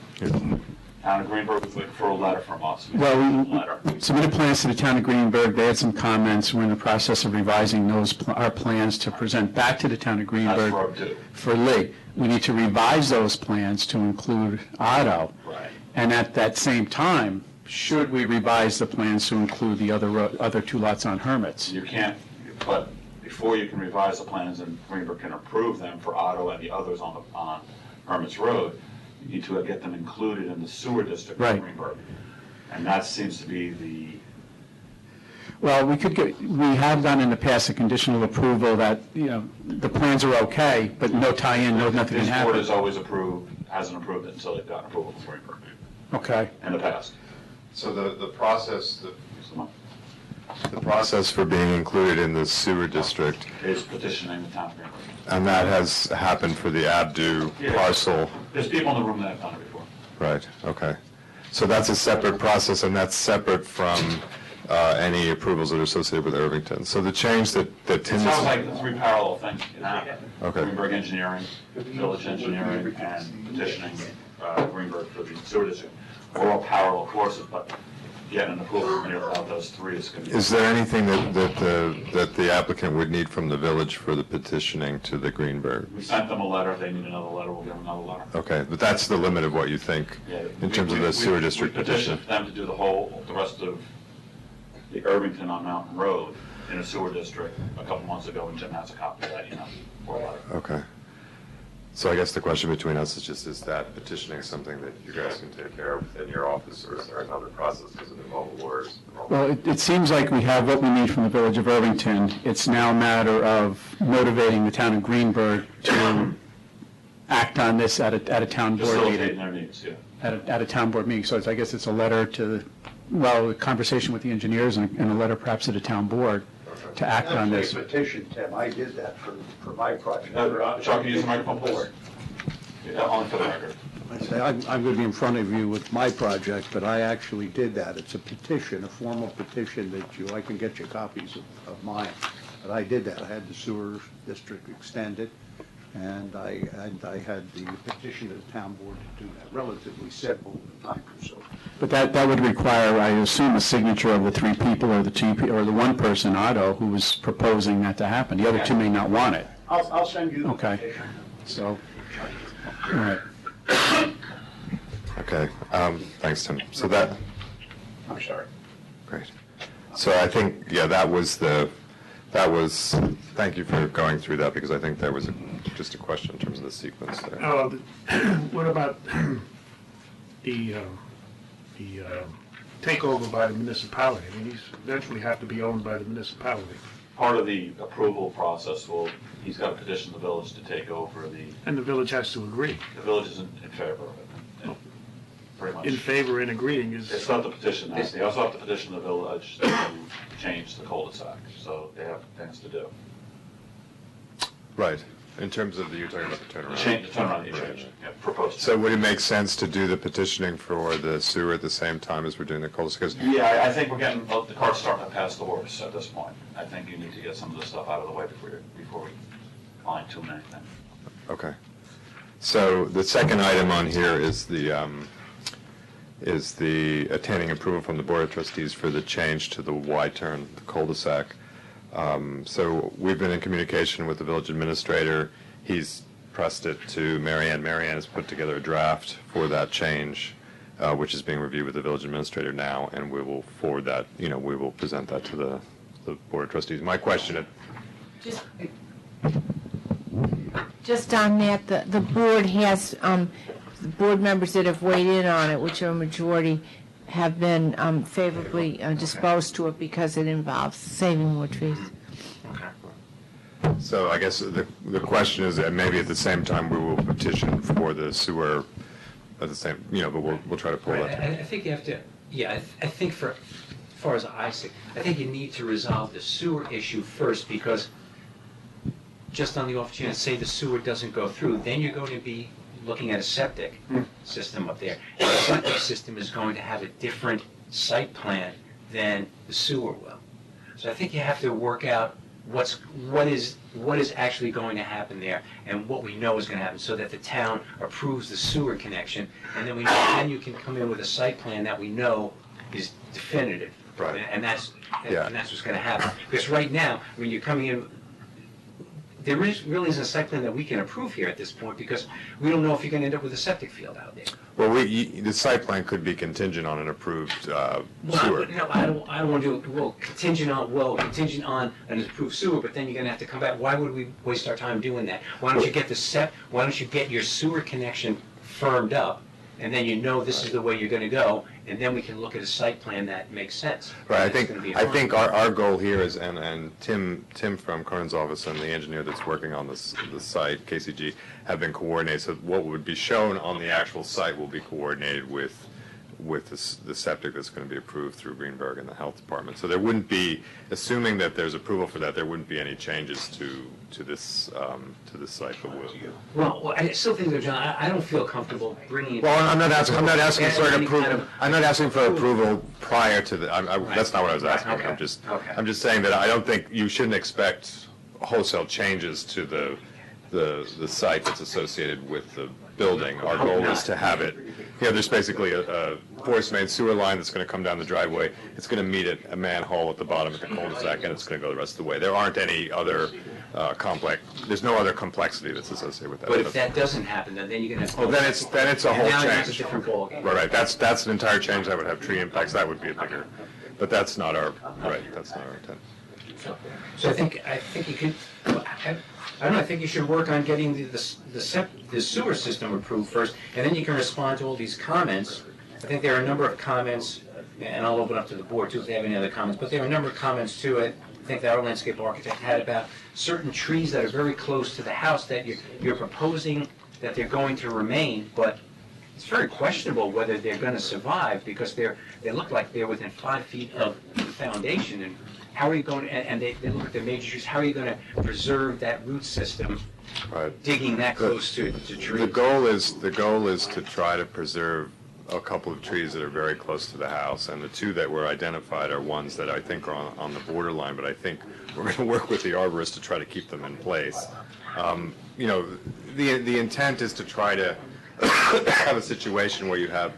Town of Greenberg was waiting for a letter from us. Well, Letter. we submitted plans to the town of Greenberg. They had some comments. We're in the process of revising our plans to present back to the town of Greenberg. That's for Abdu. For Lee. We need to revise those plans to include Otto. Right. And at that same time, should we revise the plans to include the other two lots on Hermits? You can't, but before you can revise the plans and Greenberg can approve them for Otto and the others on Hermits Road, you need to get them included in the sewer district of Greenberg. And that seems to be the... Well, we have done in the past a conditional approval that, the plans are okay, but no tie-in, nothing can This board happen. has always hasn't approved it until they've gotten approval from Greenberg Okay. in the past. So the process for being included in the sewer district Is petitioning the town of Greenberg. and that has happened for the Abdu parcel. There's people in the room that have done it before. Right, okay. So that's a separate process, and that's separate from any approvals that are associated with Irvington. So the change that Tim... It sounds like the three parallel things can happen. Okay. Greenberg Engineering, Village Engineering, and petitioning Greenberg for the sewer district. We're all parallel courses, but getting an approval from here without those three is going to be... Is there anything that the applicant would need from the village for the petitioning to the Greenberg? We sent them a letter. If they need another letter, we'll give them another letter. Okay, but that's the limit of what you think in terms of the sewer district We petition? petitioned them to do the rest of the Irvington on Mountain Road in a sewer district a couple months ago, and Jim has a copy of that, for a letter. Okay. So I guess the question between us is just, is that petitioning something that you guys can take care of in your office, or is there another process because it involves lawyers? Well, it seems like we have what we need from the Village of Irvington. It's now a matter of motivating the town of Greenberg to act on this at a town board Facilitating meeting. their needs, yeah. At a town board meeting. So I guess it's a letter to, a conversation with the engineers and a letter perhaps to the town board to act on this. Petition, Tim, I did that for my project. Chuck, can you use the microphone, please? Yeah, on for the record. I say, I'm going to be in front of you with my project, but I actually did that. It's a petition, a formal petition that I can get you copies of mine. But I did that. I had the sewer district extended, and I had the petition of the town board to do that. Relatively simple time or so. But that would require, I assume, a signature of the three people or the one person, Otto, who was proposing that to happen. The other two may not want it. I'll send you the Okay. petition. So, all right. Okay, thanks, Tim. So I'm sorry. great. So I think, thank you for going through that, because I think there was just a question in terms of the sequence there. What about the takeover by the municipality? I mean, these eventually have to be owned by the municipality. Part of the approval process he's got to petition the village to take over And the village has to agree. the village isn't in favor of it. Pretty much. In favor and agreeing is... It's not the petition, they also have to petition the village to change the cul-de-sac, so they have things to do. Right, in terms of you're talking about the turnaround. The turnaround, proposed. So would it make sense to do the petitioning for the sewer at the same time as we're doing the cul-de-sac? Yeah, I think we're getting, the cart's starting to pass the horse at this point. I think you need to get some of this stuff out of the way before we find too many things. Okay. So the second item on here is the attaining approval from the Board of Trustees for the change to the Y-turn, the cul-de-sac. So we've been in communication with the village administrator. He's pressed it to Marianne. Marianne has put together a draft for that change, which is being reviewed with the village administrator now, and we will forward that, we will present that to the Board of Trustees. My question Just on that, the board has, the board members that have weighed in on it, which are a majority, have been favorably disposed to it because it involves saving more trees. So I guess the question is that maybe at the same time we will petition for the sewer at the same, but we'll try to pull Right, that. I think you have to, I think as far as I see, I think you need to resolve the sewer issue first, because just on the off chance, say the sewer doesn't go through, then you're going to be looking at a septic system up there. And the septic system is going to have a different site plan than the sewer will. So I think you have to work out what is actually going to happen there, and what we know is going to happen, so that the town approves the sewer connection, and then you can come in with a site plan that we know is definitive. Right. And that's Yeah. what's going to happen. Because right now, when you're coming in, there really isn't a site plan that we can approve here at this point, because we don't know if you're going to end up with a septic field out there. Well, the site plan could be contingent on an approved sewer. No, I don't want to do, contingent on an approved sewer, but then you're gonna have to come back. Why would we waste our time doing that? Why don't you get your sewer connection firmed up, and then you know this is the way you're gonna go, and then we can look at a site plan that makes sense. Right, I That's gonna be think fine. our goal here is, and Tim from Cronin's office and the engineer that's working on the site, KCG, have been coordinated, so what would be shown on the actual site will be coordinated with the septic that's going to be approved through Greenberg and the health department. So there wouldn't be, assuming that there's approval for that, there wouldn't be any changes to this site. But Well, I still think that, John, I don't feel comfortable bringing. well, I'm not asking for any approval. kind of- I'm not asking for approval prior to the. That's not what I was asking. Okay. I'm just saying that I don't think you shouldn't expect wholesale changes to the site that's associated with the building. Our goal is to have it. There's basically a force main sewer line that's going to come down the driveway. It's going to meet at a manhole at the bottom at the cul-de-sac, and it's going to go the rest of the way. There aren't any other there's no other complexity that's associated with that. But if that doesn't happen, then you're gonna have. Well, then it's a whole And now it's a change. different ballgame. Right, that's an entire change that would have tree impacts. That would be a bigger, but that's not our intent. So I think you could, I don't know, I think you should work on getting the sewer system approved first, and then you can respond to all these comments. I think there are a number of comments, and I'll open up to the board too if they have any other comments, but there are a number of comments to it. I think that our landscape architect had about certain trees that are very close to the house that you're proposing that they're going to remain, but it's very questionable whether they're going to survive, because they look like they're within 5 feet of the foundation, and how are you going to, and they look at the major trees, how are you going to preserve that root system digging that close to trees? The goal is to try to preserve a couple of trees that are very close to the house, and the two that were identified are ones that I think are on the borderline, but I think we're going to work with the arborist to try to keep them in place. The intent is to try to have a situation where you have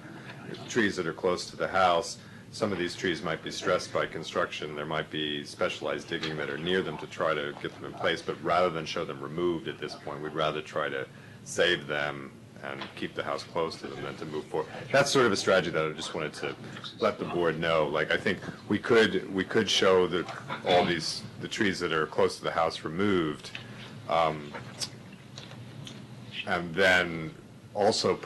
trees that are close to the house. Some of these trees might be stressed by construction. There might be specialized digging that are near them to try to get them in place, but rather than show them removed at this point, we'd rather try to save them and keep the house close to them than to move forward. That's sort of a strategy that I just wanted to let the board know. Like, I think we could show that all the trees that are close to the house removed, and then also,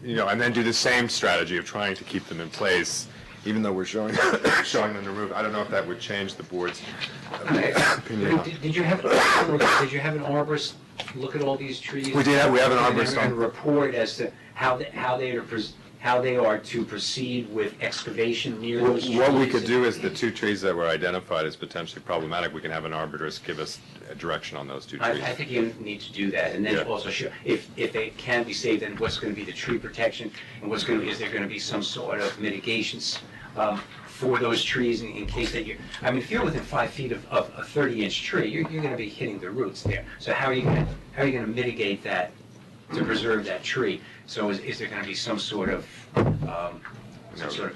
and then do the same strategy of trying to keep them in place, even though we're showing them removed. I don't know if that would change the board's opinion. Did you have an arborist look at all these trees? We did. We have an arborist and report as to how they are to proceed with excavation near those trees. What we could do is the two trees that were identified as potentially problematic, we can have an arborist give us a direction on those two trees. I think you need to do that, and then also show if they can be saved, then what's going to be the tree protection, and is there going to be some sort of mitigations for those trees in case that if you're within 5 feet of a 30-inch tree, you're going to be hitting the roots there. So how are you going to mitigate that to preserve that tree? So is there going to be some sort of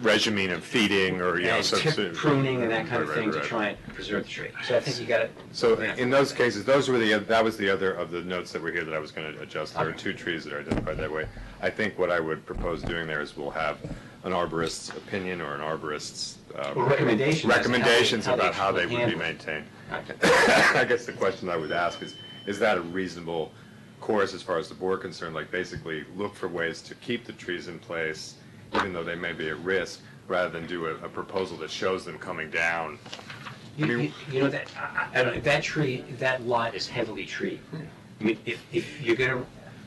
regimen of feeding or tip pruning and that kind of thing to try and preserve the tree? So I think you got it. So in those cases, that was the other of the notes that were here that I was going to adjust. There are two trees that are identified that way. I think what I would propose doing there is we'll have an arborist's opinion or an arborist's recommendations about how they would be maintained. I guess the question I would ask is is that a reasonable course as far as the board concerned? Like basically look for ways to keep the trees in place, even though they may be at risk, rather than do a proposal that shows them coming down. You know, that, I don't know, that tree, that lot is heavily treed. I mean, if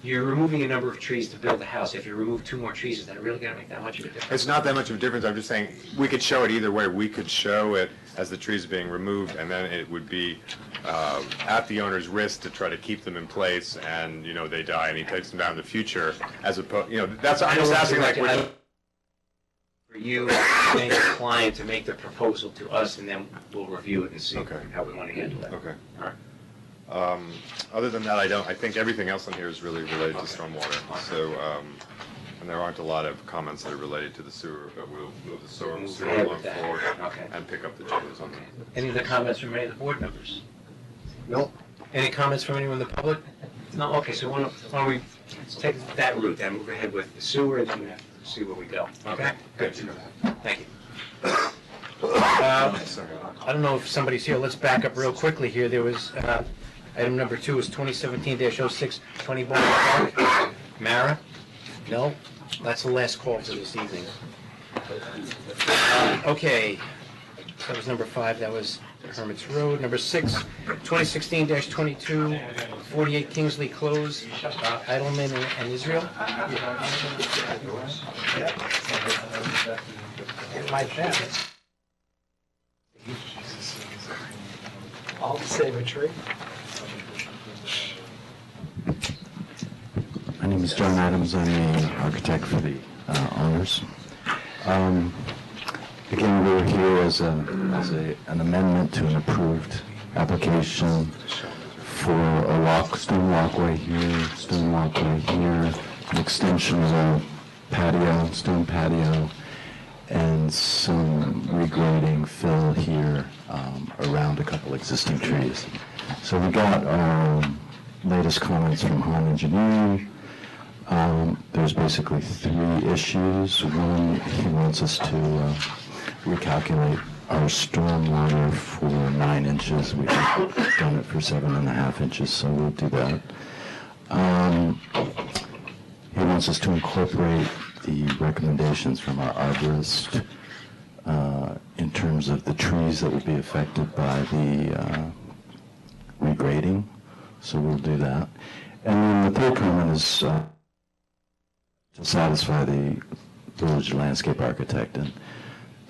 you're removing a number of trees to build a house, if you remove 2 more trees, is that really gonna make that much of a difference? It's not that much of a difference. I'm just saying, we could show it either way. We could show it as the trees being removed, and then it would be at the owner's risk to try to keep them in place, and, you know, they die, and he takes them down in the future, as opposed, you know, that's, I'm just asking, like, For you, and your client to make the proposal to us, and then we'll review it and see how we wanna handle it. Okay. All right. Other than that, I think everything else on here is really related to stormwater. So, and there aren't a lot of comments that are related to the sewer, but we'll move the sewer along forward and pick up the changes on that. Any other comments from any of the board members? No. Any comments from anyone in the public? No? Okay, so why don't we take that route, then move ahead with the sewer, and then see where we go. Okay? Good. Thank you. I don't know if somebody's here. Let's back up real quickly here. There was, item number 2 is 2017-06, 20 Bowling Park. Mara? No? That's the last call for this evening. Okay. That was number 5. That was Hermit's Road. Number 6, 2016-22, 48 Kingsley Close, Eidelman and Israel. My pen. All to save a tree. My name is John Adams. I'm the architect for the owners. Again, we're here as an amendment to an approved application for a stone walkway here, an extension of a patio, stone patio, and some regrading fill here around a couple existing trees. So we got our latest comments from Han Engineering. There's basically 3 issues. One, he wants us to recalculate our stormwater for 9 inches. We've done it for 7.5 inches, so we'll do that. He wants us to incorporate the recommendations from our arborist in terms of the trees that would be affected by the regrading, so we'll do that. And then the third comment is to satisfy the village landscape architect, and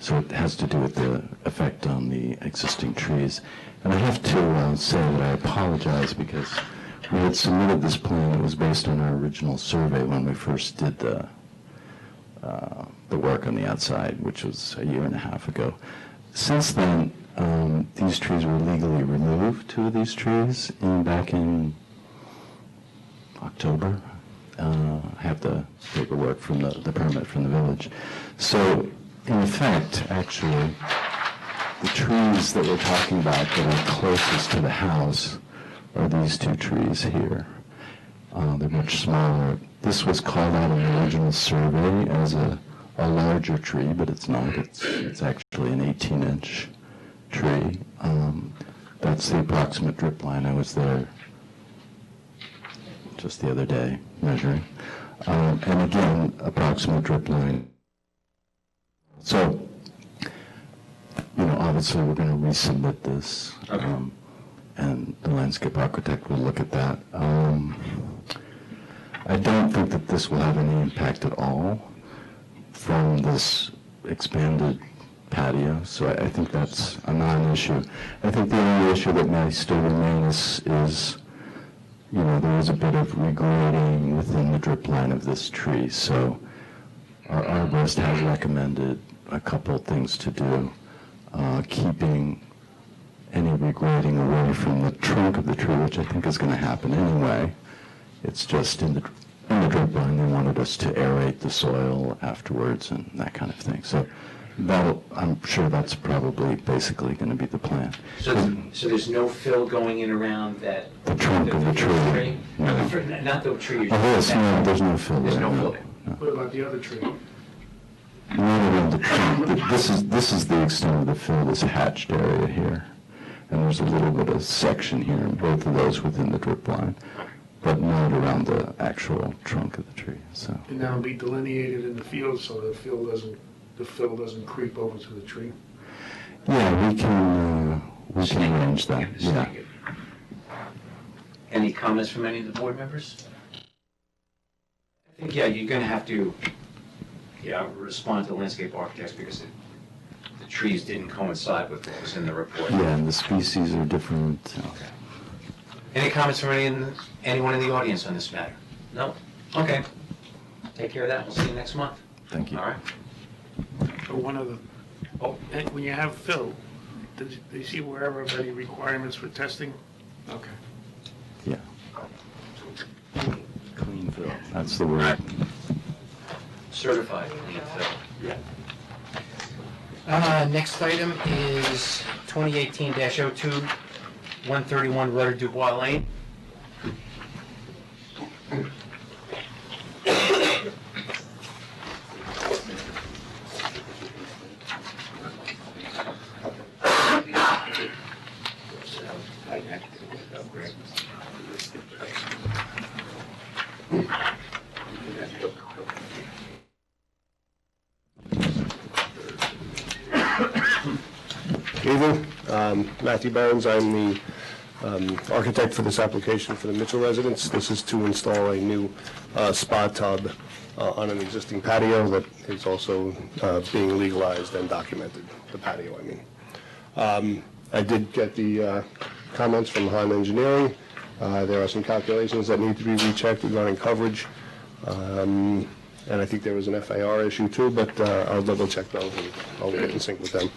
so it has to do with the effect on the existing trees. And I have to say that I apologize because we had submitted this plan that was based on our original survey when we first did the work on the outside, which was 1.5 years ago. Since then, these trees were legally removed, 2 of these trees, back in October. I have the paperwork from the permit from the village. So, in effect, actually, the trees that we're talking about that are closest to the house are these 2 trees here. They're much smaller. This was called out in the original survey as a larger tree, but it's not. It's actually an 18-inch tree. That's the approximate drip line. I was there just the other day measuring. And again, approximate drip line. So, obviously we're going to resubmit this, and the landscape architect will look at that. I don't think that this will have any impact at all from this expanded patio, so I think that's a non-issue. I think the only issue that may still remain is there is a bit of regrading within the drip line of this tree, so our arborist has recommended a couple things to do, keeping any regrading away from the trunk of the tree, which I think is going to happen anyway. It's just in the drip line. They wanted us to aerate the soil afterwards and that kind of thing. So I'm sure that's probably basically going to be the plan. So there's no fill going in around that? The trunk of the tree. No. Not the tree. There's no fill there. There's no fill there. No. What about the other tree? Not around the trunk. This is the extent of the fill, this hatched area here. and there's a little bit of section here, and both of those within the drip line, but not around the actual trunk of the tree, so. And that'll be delineated in the field so the fill doesn't creep over to the tree. Yeah, we can arrange that, yeah. Any comments from any of the board members? I think, yeah, you're gonna have to, respond to landscape architects because the trees didn't coincide with what was in the report. Yeah, and the species are different. Okay. Any comments from anyone in the audience on this matter? No? Okay. Take care of that. We'll see you next month. Thank you. All right? One of the, and when you have fill, do you see wherever any requirements for testing? Okay. Yeah. Clean fill, that's the word. Certified clean fill. Yeah. Next item is 2018-02, 131 Rudder Dubois Lane. Evening, Matthew Barons. I'm the architect for this application for the Mitchell residence. This is to install a new spa tub on an existing patio that is also being legalized and documented, the patio, I mean. I did get the comments from Han Engineering. There are some calculations that need to be rechecked regarding coverage. And I think there was an FAR issue too, but I'll double check those and I'll get in sync with them.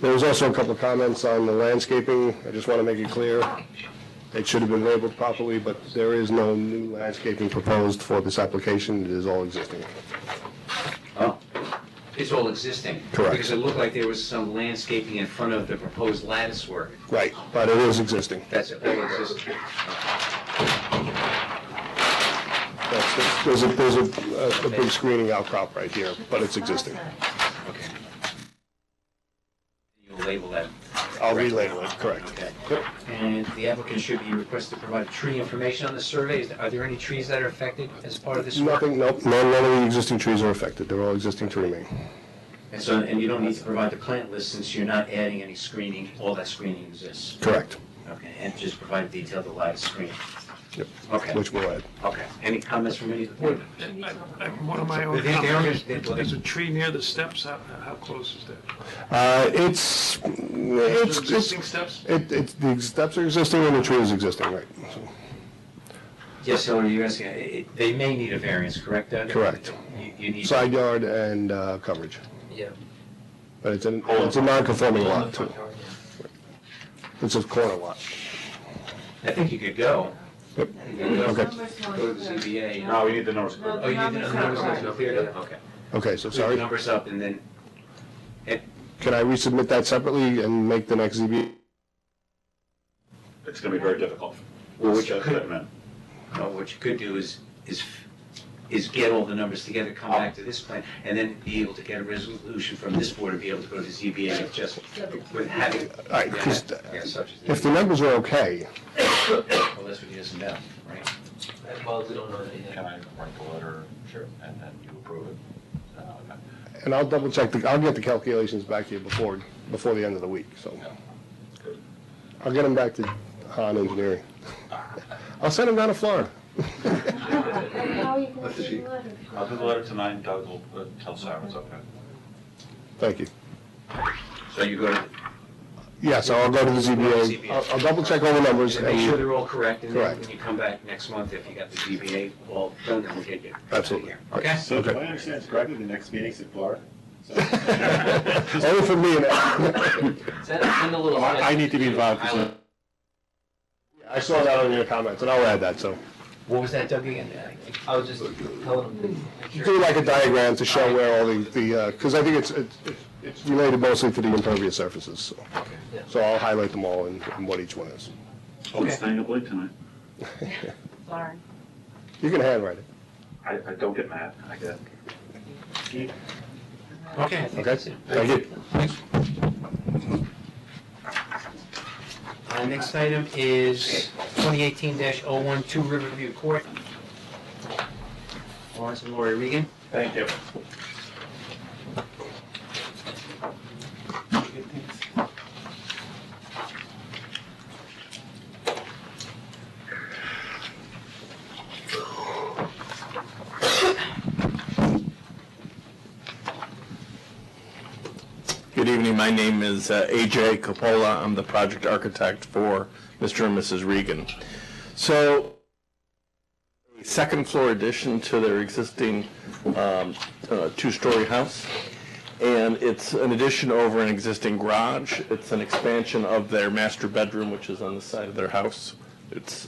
There was also a couple of comments on the landscaping. I just want to make it clear, it should have been labeled properly, but there is no new landscaping proposed for this application. It is all existing. Oh, it's all existing? Correct. Because it looked like there was some landscaping in front of the proposed lattice work. Right, but it is existing. That's it, all existing. There's a big screening outcrop right here, but it's existing. Okay. You'll label that? I'll relabel it, correct. Okay. Yep. And the applicant should be requested to provide tree information on the survey. Are there any trees that are affected as part of this work? Nothing, nope, none of the existing trees are affected. They're all existing to remain. And so, and you don't need to provide the plant list since you're not adding any screening, all that screening exists? Correct. Okay, and just provide a detailed lattice screen. Yep. Okay. Which we'll add. Okay. Any comments from any of the board members? One of my own They- they are- comments, they- there's a tree near the steps. How close is that? It's Existing steps? The steps are existing and the tree is existing, right? So, Yes, so you're asking, they may need a variance, correct, Doug? correct. You need. Side yard and coverage. Yeah. But it's a non-conforming lot too. It's a corner lot. I think you could go. Yep. Okay. Okay. Go to the ZBA. No, we need the notice. Oh, you need the numbers to clear it? Okay. Okay, so Clear the sorry. numbers up and then, Can I resubmit that separately and make the next ZB? It's going to be very difficult. Well, what you Fit could- them in. no, what you could do is get all the numbers together, come back to this plan, and then be able to get a resolution from this board and be able to go to the ZBA with just with having. All right, because Yeah, such as. if the numbers are okay, Well, that's what he doesn't know, right? Well, we don't know anything. Can I write the letter? Sure. And then you approve it? and I'll double check, I'll get the calculations back to you before the end of the week, so. I'll get them back to Han Engineering. I'll send them down to Florida. I'll do the letter tonight, and Doug will tell Sarah it's okay. Thank you. So you go to. Yes, I'll go to the ZBA. I'll double check all the numbers. And make sure they're all correct, and then Correct. when you come back next month, if you got the ZBA all done, then we'll get you. Absolutely. Okay? So do I understand correctly, the next meeting's in Florida? Only for me and Send a little. I need to be involved. 'Cause I saw that on your comments, and I'll add that, so. What was that, Doug, again? I was just telling them. Do like a diagram to show where all the, because I think it's related mostly to the impervious surfaces, so. So I'll highlight them all and what each one is. I'm staying up late tonight. Sorry. You can handwrite it. I don't get mad, I get. Okay. I think Okay, that's it. thank you. Thanks. Next item is 2018-012 Riverview Court. Lawrence and Lori Regan. Thank you. Good evening, my name is AJ Coppola. I'm the project architect for Mr. and Mrs. Regan. So, a second floor addition to their existing two-story house, and it's an addition over an existing garage. It's an expansion of their master bedroom, which is on the side of their house. It's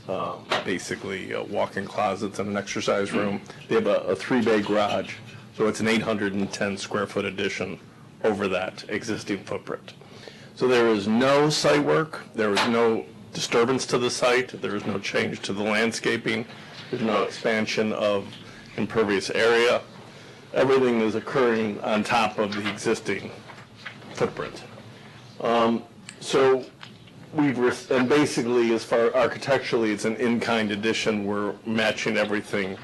basically walk-in closets and an exercise room. They have a three-bay garage, so it's an 810 square foot addition over that existing footprint. So there is no site work, there is no disturbance to the site, there is no change to the landscaping, there's no expansion of impervious area. Everything is occurring on top of the existing footprint. So and basically, as far architecturally, it's an in-kind addition. We're matching everything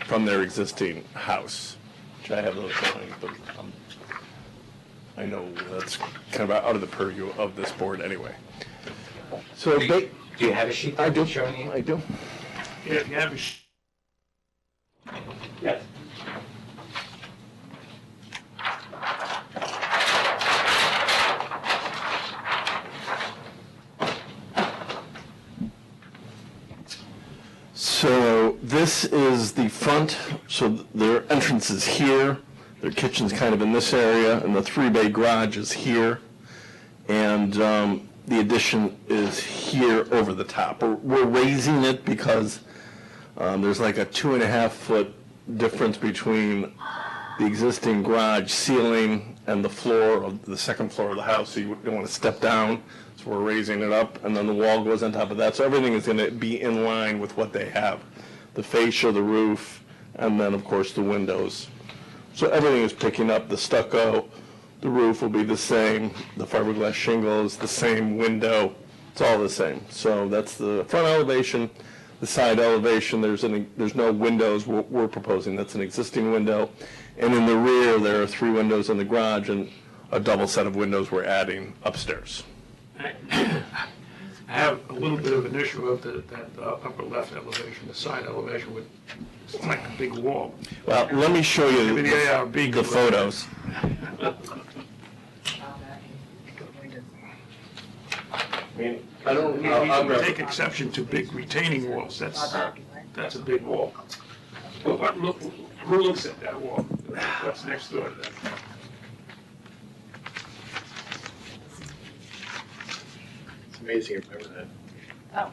from their existing house, which I have those drawings, but I know that's kind of out of the purview of this board anyway. So do you have a sheet? I do. Showing you? I do. Yeah, you have a sheet. Yes. So this is the front, so their entrance is here, their kitchen's kind of in this area, and the three-bay garage is here, and the addition is here over the top. We're raising it because there's like a 2.5 foot difference between the existing garage ceiling and the floor of the second floor of the house, so you don't want to step down. So we're raising it up, and then the wall goes on top of that. So everything is going to be in line with what they have. The fascia, the roof, and then, of course, the windows. So everything is picking up the stucco. The roof will be the same. The fiberglass shingle is the same. Window, it's all the same. So that's the front elevation. The side elevation, there's no windows we're proposing. That's an existing window. And in the rear, there are 3 windows in the garage and a double set of windows we're adding upstairs. I have a little bit of an issue of that upper left elevation, the side elevation, it's like a big wall. Well, let me show you Maybe the ARB the photos. I don't know. We take exception to big retaining walls. That's a big wall. But who looks at that wall? What's next door to that? It's amazing you remember that. Oh.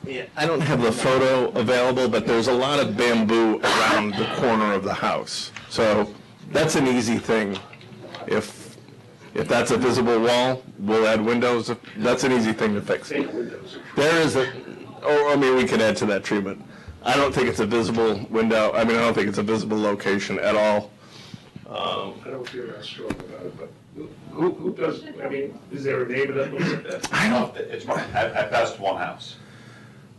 Yeah, I don't have the photo available, but there's a lot of bamboo around the corner of the house. So that's an easy thing. If that's a visible wall, we'll add windows. That's an easy thing to fix. There is I mean, we could add to that treatment. I don't think it's a visible window. I mean, I don't think it's a visible location at all. I don't feel that strong about it, but who does, I mean, is there a neighbor that looks at that? I don't. It's at best one house.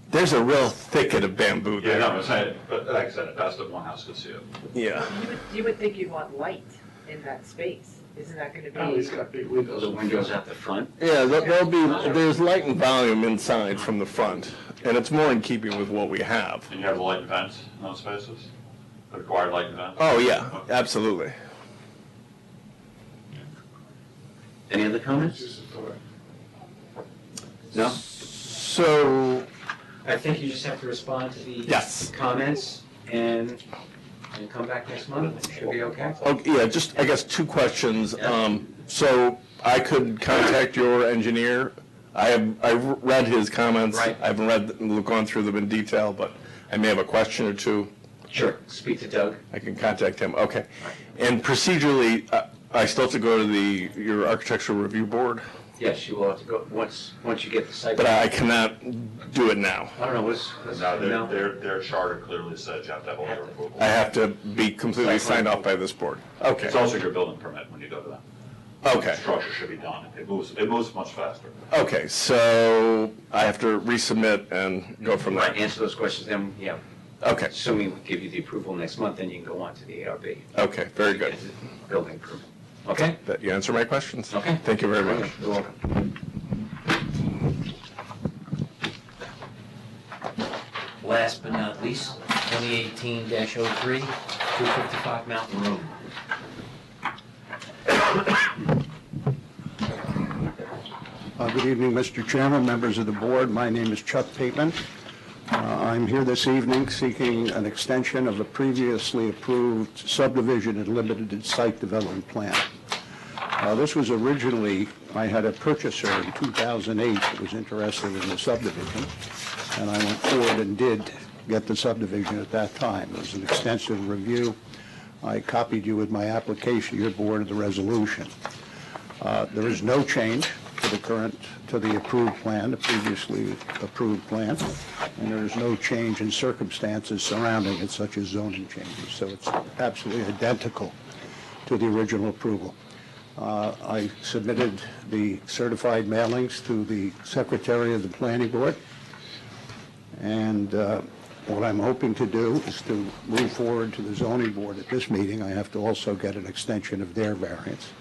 There's a real thicket of bamboo Yeah, there. no, I'm saying, but like I said, at best one house could see it. Yeah. You would think you'd want light in that space. Isn't that going to be? Oh, he's got big windows. The windows at the front? Yeah, there's light and volume inside from the front, and it's more in keeping with what we have. And you have the light and vents in those spaces? The required light and vents? Oh, yeah, absolutely. Any other comments? No? So, I think you just have to respond to the Yes. comments and come back next month. Should be okay? yeah, just, I guess, 2 questions. So I could contact your engineer. I've read his comments. Right. I haven't gone through them in detail, but I may have a question or 2. Sure. Speak to Doug. I can contact him, okay. And procedurally, I still have to go to your architectural review board, Yes, you will have to go, once you get the site. but I cannot do it now. I don't know, No, their charter clearly says you have to have all their approval. I have to be completely signed off by this board. Okay. It's also your building permit when you go to them. Okay. Structure should be done. It moves much faster. Okay, so I have to resubmit and go from there. Right, answer those questions, then, yeah. Okay. Assuming we give you the approval next month, then you can go on to the ARB. Okay, very good. Building permit. Okay? That you answer my questions? Okay. Thank you very much. You're welcome. Last but not least, 2018-03, 255 Mountain Road. Good evening, Mr. Chairman, members of the board. My name is Chuck Pateman. I'm here this evening seeking an extension of a previously approved subdivision and limited site development plan. This was originally, I had a purchaser in 2008 that was interested in the subdivision, and I went forward and did get the subdivision at that time. It was an extensive review. I copied you with my application, your board, of the resolution. There is no change to the approved plan, the previously approved plan, and there is no change in circumstances surrounding it, such as zoning changes. So it's absolutely identical to the original approval. I submitted the certified mailings to the Secretary of the Planning Board, and what I'm hoping to do is to move forward to the zoning board at this meeting. I have to also get an extension of their variance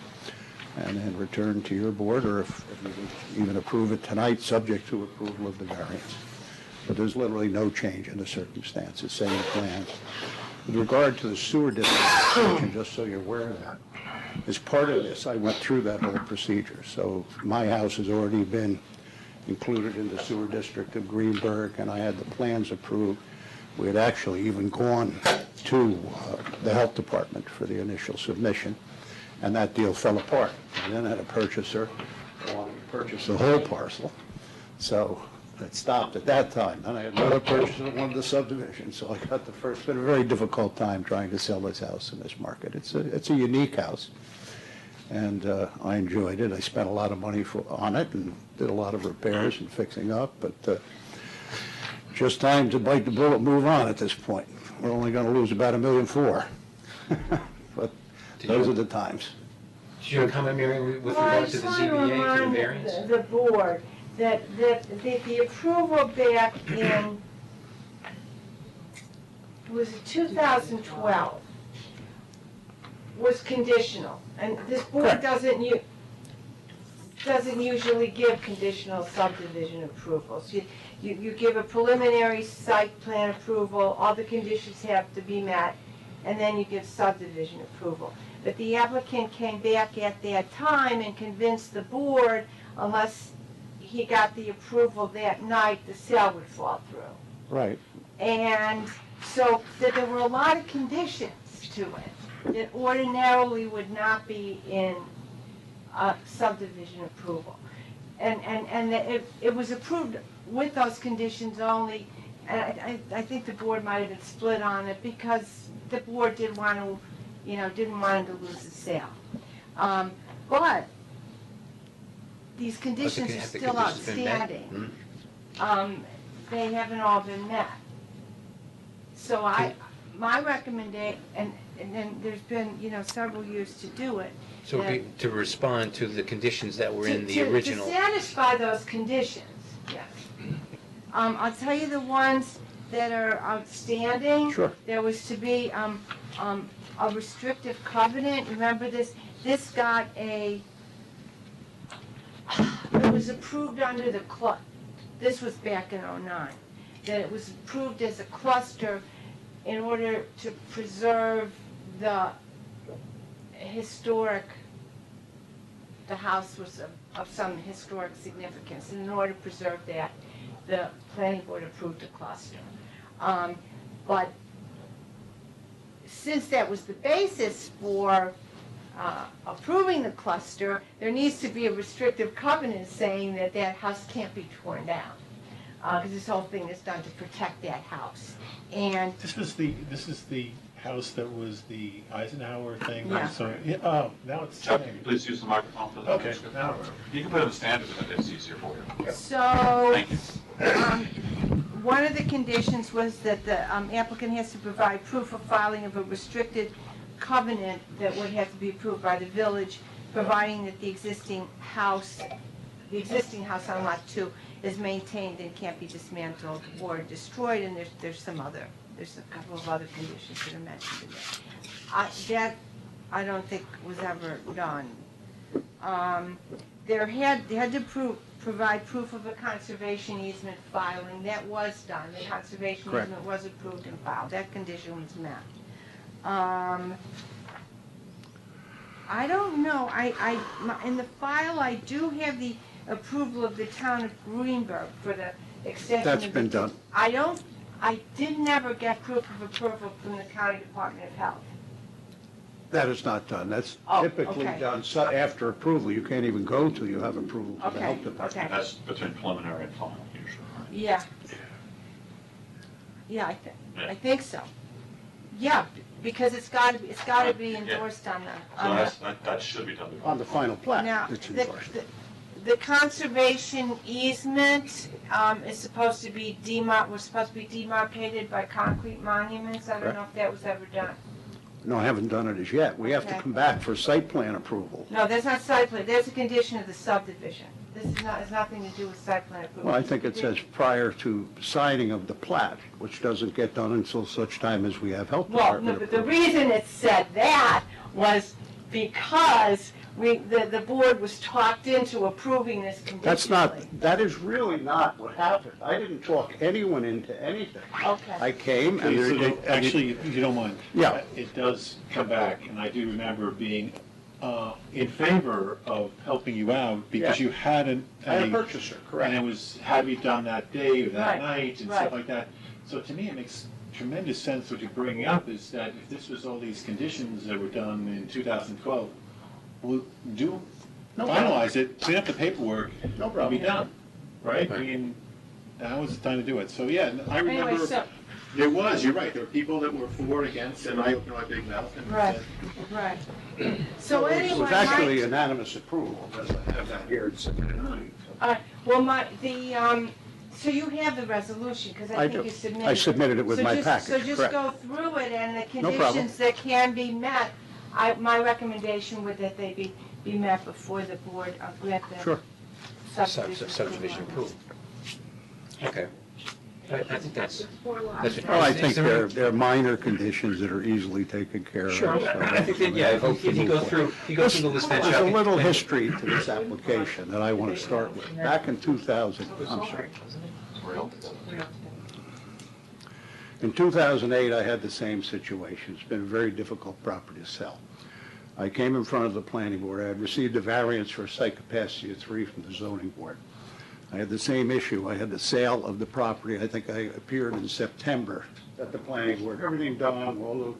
and then return to your board, or if you would even approve it tonight, subject to approval of the variance. But there's literally no change in the circumstances, same plans. With regard to the sewer district extension, just so you're aware of that, as part of this, I went through that whole procedure. So my house has already been included in the sewer district of Greenberg, and I had the plans approved. We had actually even gone to the health department for the initial submission, and that deal fell apart. And then I had a purchaser who wanted to purchase the whole parcel, so it stopped at that time. Then I had another purchaser that wanted the subdivision, so I got the first. It's been a very difficult time trying to sell this house in this market. It's a unique house, and I enjoyed it. I spent a lot of money on it and did a lot of repairs and fixing up, but just time to bite the bullet and move on at this point. We're only going to lose about $1.4 million, but those are the times. Did you have a comment, Mary, with regard to the ZBA, to the variance? The board, that the approval back in, was it 2012, was conditional. And this board doesn't usually give conditional subdivision approvals. You give a preliminary site plan approval, all the conditions have to be met, and then you give subdivision approval. But the applicant came back at that time and convinced the board, unless he got the approval that night, the sale would fall through. Right. And so there were a lot of conditions to it that ordinarily would not be in subdivision approval. And it was approved with those conditions only, and I think the board might have been split on it because the board didn't want him to lose the sale. But these conditions are still outstanding. They haven't all been met. So my recommendation, and then there's been, several years to do it. So to respond to the conditions that were in the original. To satisfy those conditions, yes. I'll tell you the ones that are outstanding. Sure. There was to be a restrictive covenant. Remember this? This got it was approved under the this was back in '09, that it was approved as a cluster in order to preserve the house was of some historic significance. And in order to preserve that, the planning board approved a cluster. But since that was the basis for approving the cluster, there needs to be a restrictive covenant saying that that house can't be torn down. Because this whole thing is done to protect that house. And This is the house that was the Eisenhower thing? Yeah. So, oh, now it's Chuck, changed. please use the microphone for the Okay. now, you can put it in standard if it's easier for you. so, Thank you. one of the conditions was that the applicant has to provide proof of filing of a restricted covenant that would have to be approved by the village providing that the existing house on Lot 2 is maintained and can't be dismantled or destroyed, and there's a couple of other conditions that are mentioned in there. That, I don't think was ever done. They had to provide proof of a conservation easement filing. That was done. The conservation Correct. easement was approved and filed. That condition was met. I don't know. In the file, I do have the approval of the town of Greenberg for the extension. That's of been the- done. I did never get proof of approval from the county Department of Health. That is not done. That's Oh, typically okay. done after approval. You can't even go till you have approval from the Okay, health department. okay. That's between preliminary and final usually. Yeah. Yeah, I think so. Yeah, because it's gotta be endorsed on the. That should be done. On the final plat, Now, it's the, endorsed. the conservation easement, is supposed to be was supposed to be demarcated by concrete monuments. I don't know if that was ever done. No, I haven't done it as yet. We have to Okay. come back for site plan approval. No, that's not site plan, that's a condition of the subdivision. This is not, has nothing to do with site plan approval. Well, I think it says prior to signing of the plat, which doesn't get done until such time as we have health Well, no, department but the approval. reason it said that was because the board was talked into approving this conditionally. That is really not what happened. I didn't talk anyone into anything. Okay. I came and Okay, so there. actually, if you don't mind. Yeah. It does come back, and I do remember being in favor of helping you out because Yeah. you had I had a purchaser, correct. And it was, had to be done that day or that Right, night and right. stuff like that. So to me, it makes tremendous sense what you're bringing up is that if this was all these conditions that were done in 2012, we'll finalize it, clean up the paperwork, No and problem. be done, right? I mean, now is the time to do it. So, yeah, I Anyway, remember, so, you're right, there were people that were for and against, and I opened my big mouth and right, said, right. So It anyway, was actually unanimous approval. I have that here. so you have the resolution, because I I think do. you submitted it. I submitted it with So my just- package, So just correct. go through it, and the No problem. conditions that can be met, my recommendation would that they be met before the board grant the Sure. Subdivision approval. Okay. I think that's. Well, I think they're minor conditions that are easily taken care of. Sure, so I think that, yeah, if you go through the list that There's Chuck. a little history to this application that I want to start with. Back in 2000, I'm sorry. In 2008, I had the same situation. It's been a very difficult property to sell. I came in front of the planning board. I had received a variance for a site capacity of 3 from the zoning board. I had the same issue. I had the sale of the property. I think I appeared in September at the planning board. Everything done, all the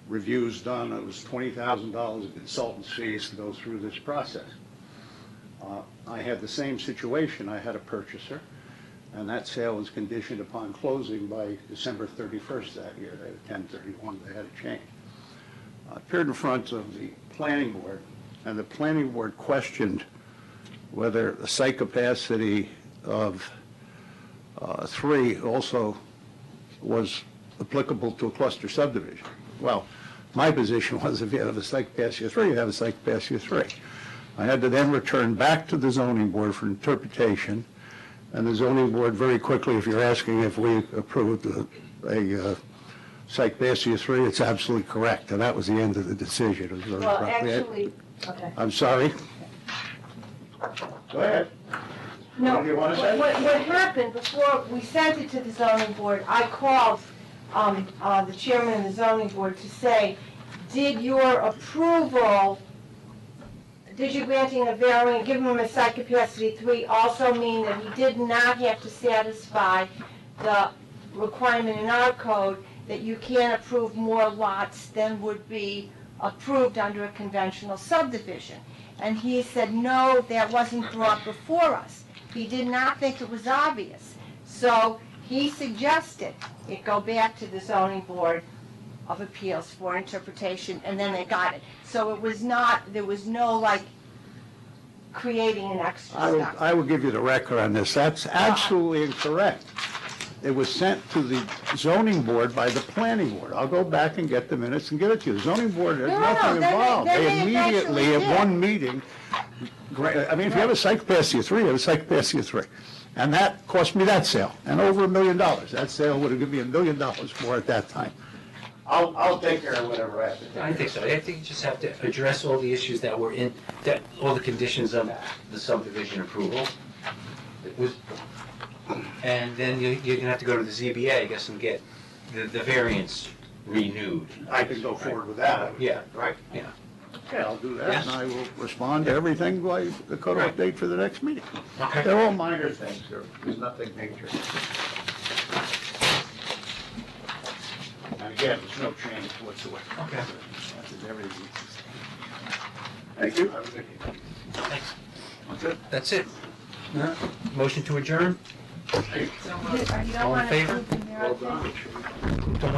reviews done. It was $20,000 in consultant's fees to go through this process. I had the same situation. I had a purchaser, and that sale was conditioned upon closing by December 31st that year. They had 10/31, they had a change. I appeared in front of the planning board, and the planning board questioned whether the site capacity of 3 also was applicable to a cluster subdivision. Well, my position was if you have a site capacity of 3, you have a site capacity of 3. I had to then return back to the zoning board for interpretation, and the zoning board very quickly, if you're asking if we approved a site capacity of 3, it's absolutely correct, and that was the end of the decision. It was very Well, abruptly. actually, okay. I'm sorry. Go ahead. No, What do you want to say? what happened, before we sent it to the zoning board, I called the chairman of the zoning board to say, did your approval, did you granting a variance, giving him a site capacity 3 also mean that he did not have to satisfy the requirement in our code that you can't approve more lots than would be approved under a conventional subdivision? And he said, no, that wasn't brought before us. He did not think it was obvious. So he suggested it go back to the zoning board of appeals for interpretation, and then they got it. So it was not, there was no, like, creating an extra step. I will give you the record on this. That's absolutely incorrect. it was sent to the zoning board by the planning board. I'll go back and get the minutes and give it to you. The zoning board, there's No, nothing they- involved. they They actually immediately, did. at one meeting, I mean, if you have a site capacity of 3, you have a site capacity of 3. And that cost me that sale, and over $1 million. That sale would have given me $1 million more at that time. I'll take care of whatever I have to take care of. I think so. I think you just have to address all the issues that were in, that, all the conditions of the subdivision approval. It was, and then you're gonna have to go to the ZBA, I guess, and get the variance renewed. I can go forward with that. Yeah, right, yeah. Okay, I'll do that, Yes. and I will respond to everything by the cutoff Right. date for the next meeting. Okay. They're all minor things, there's nothing major. And again, there's no change whatsoever. Okay. Everything. Thank you. Thanks. That's it. That's it. Motion to adjourn? You don't All in want to favor? approve the narrative? Well done.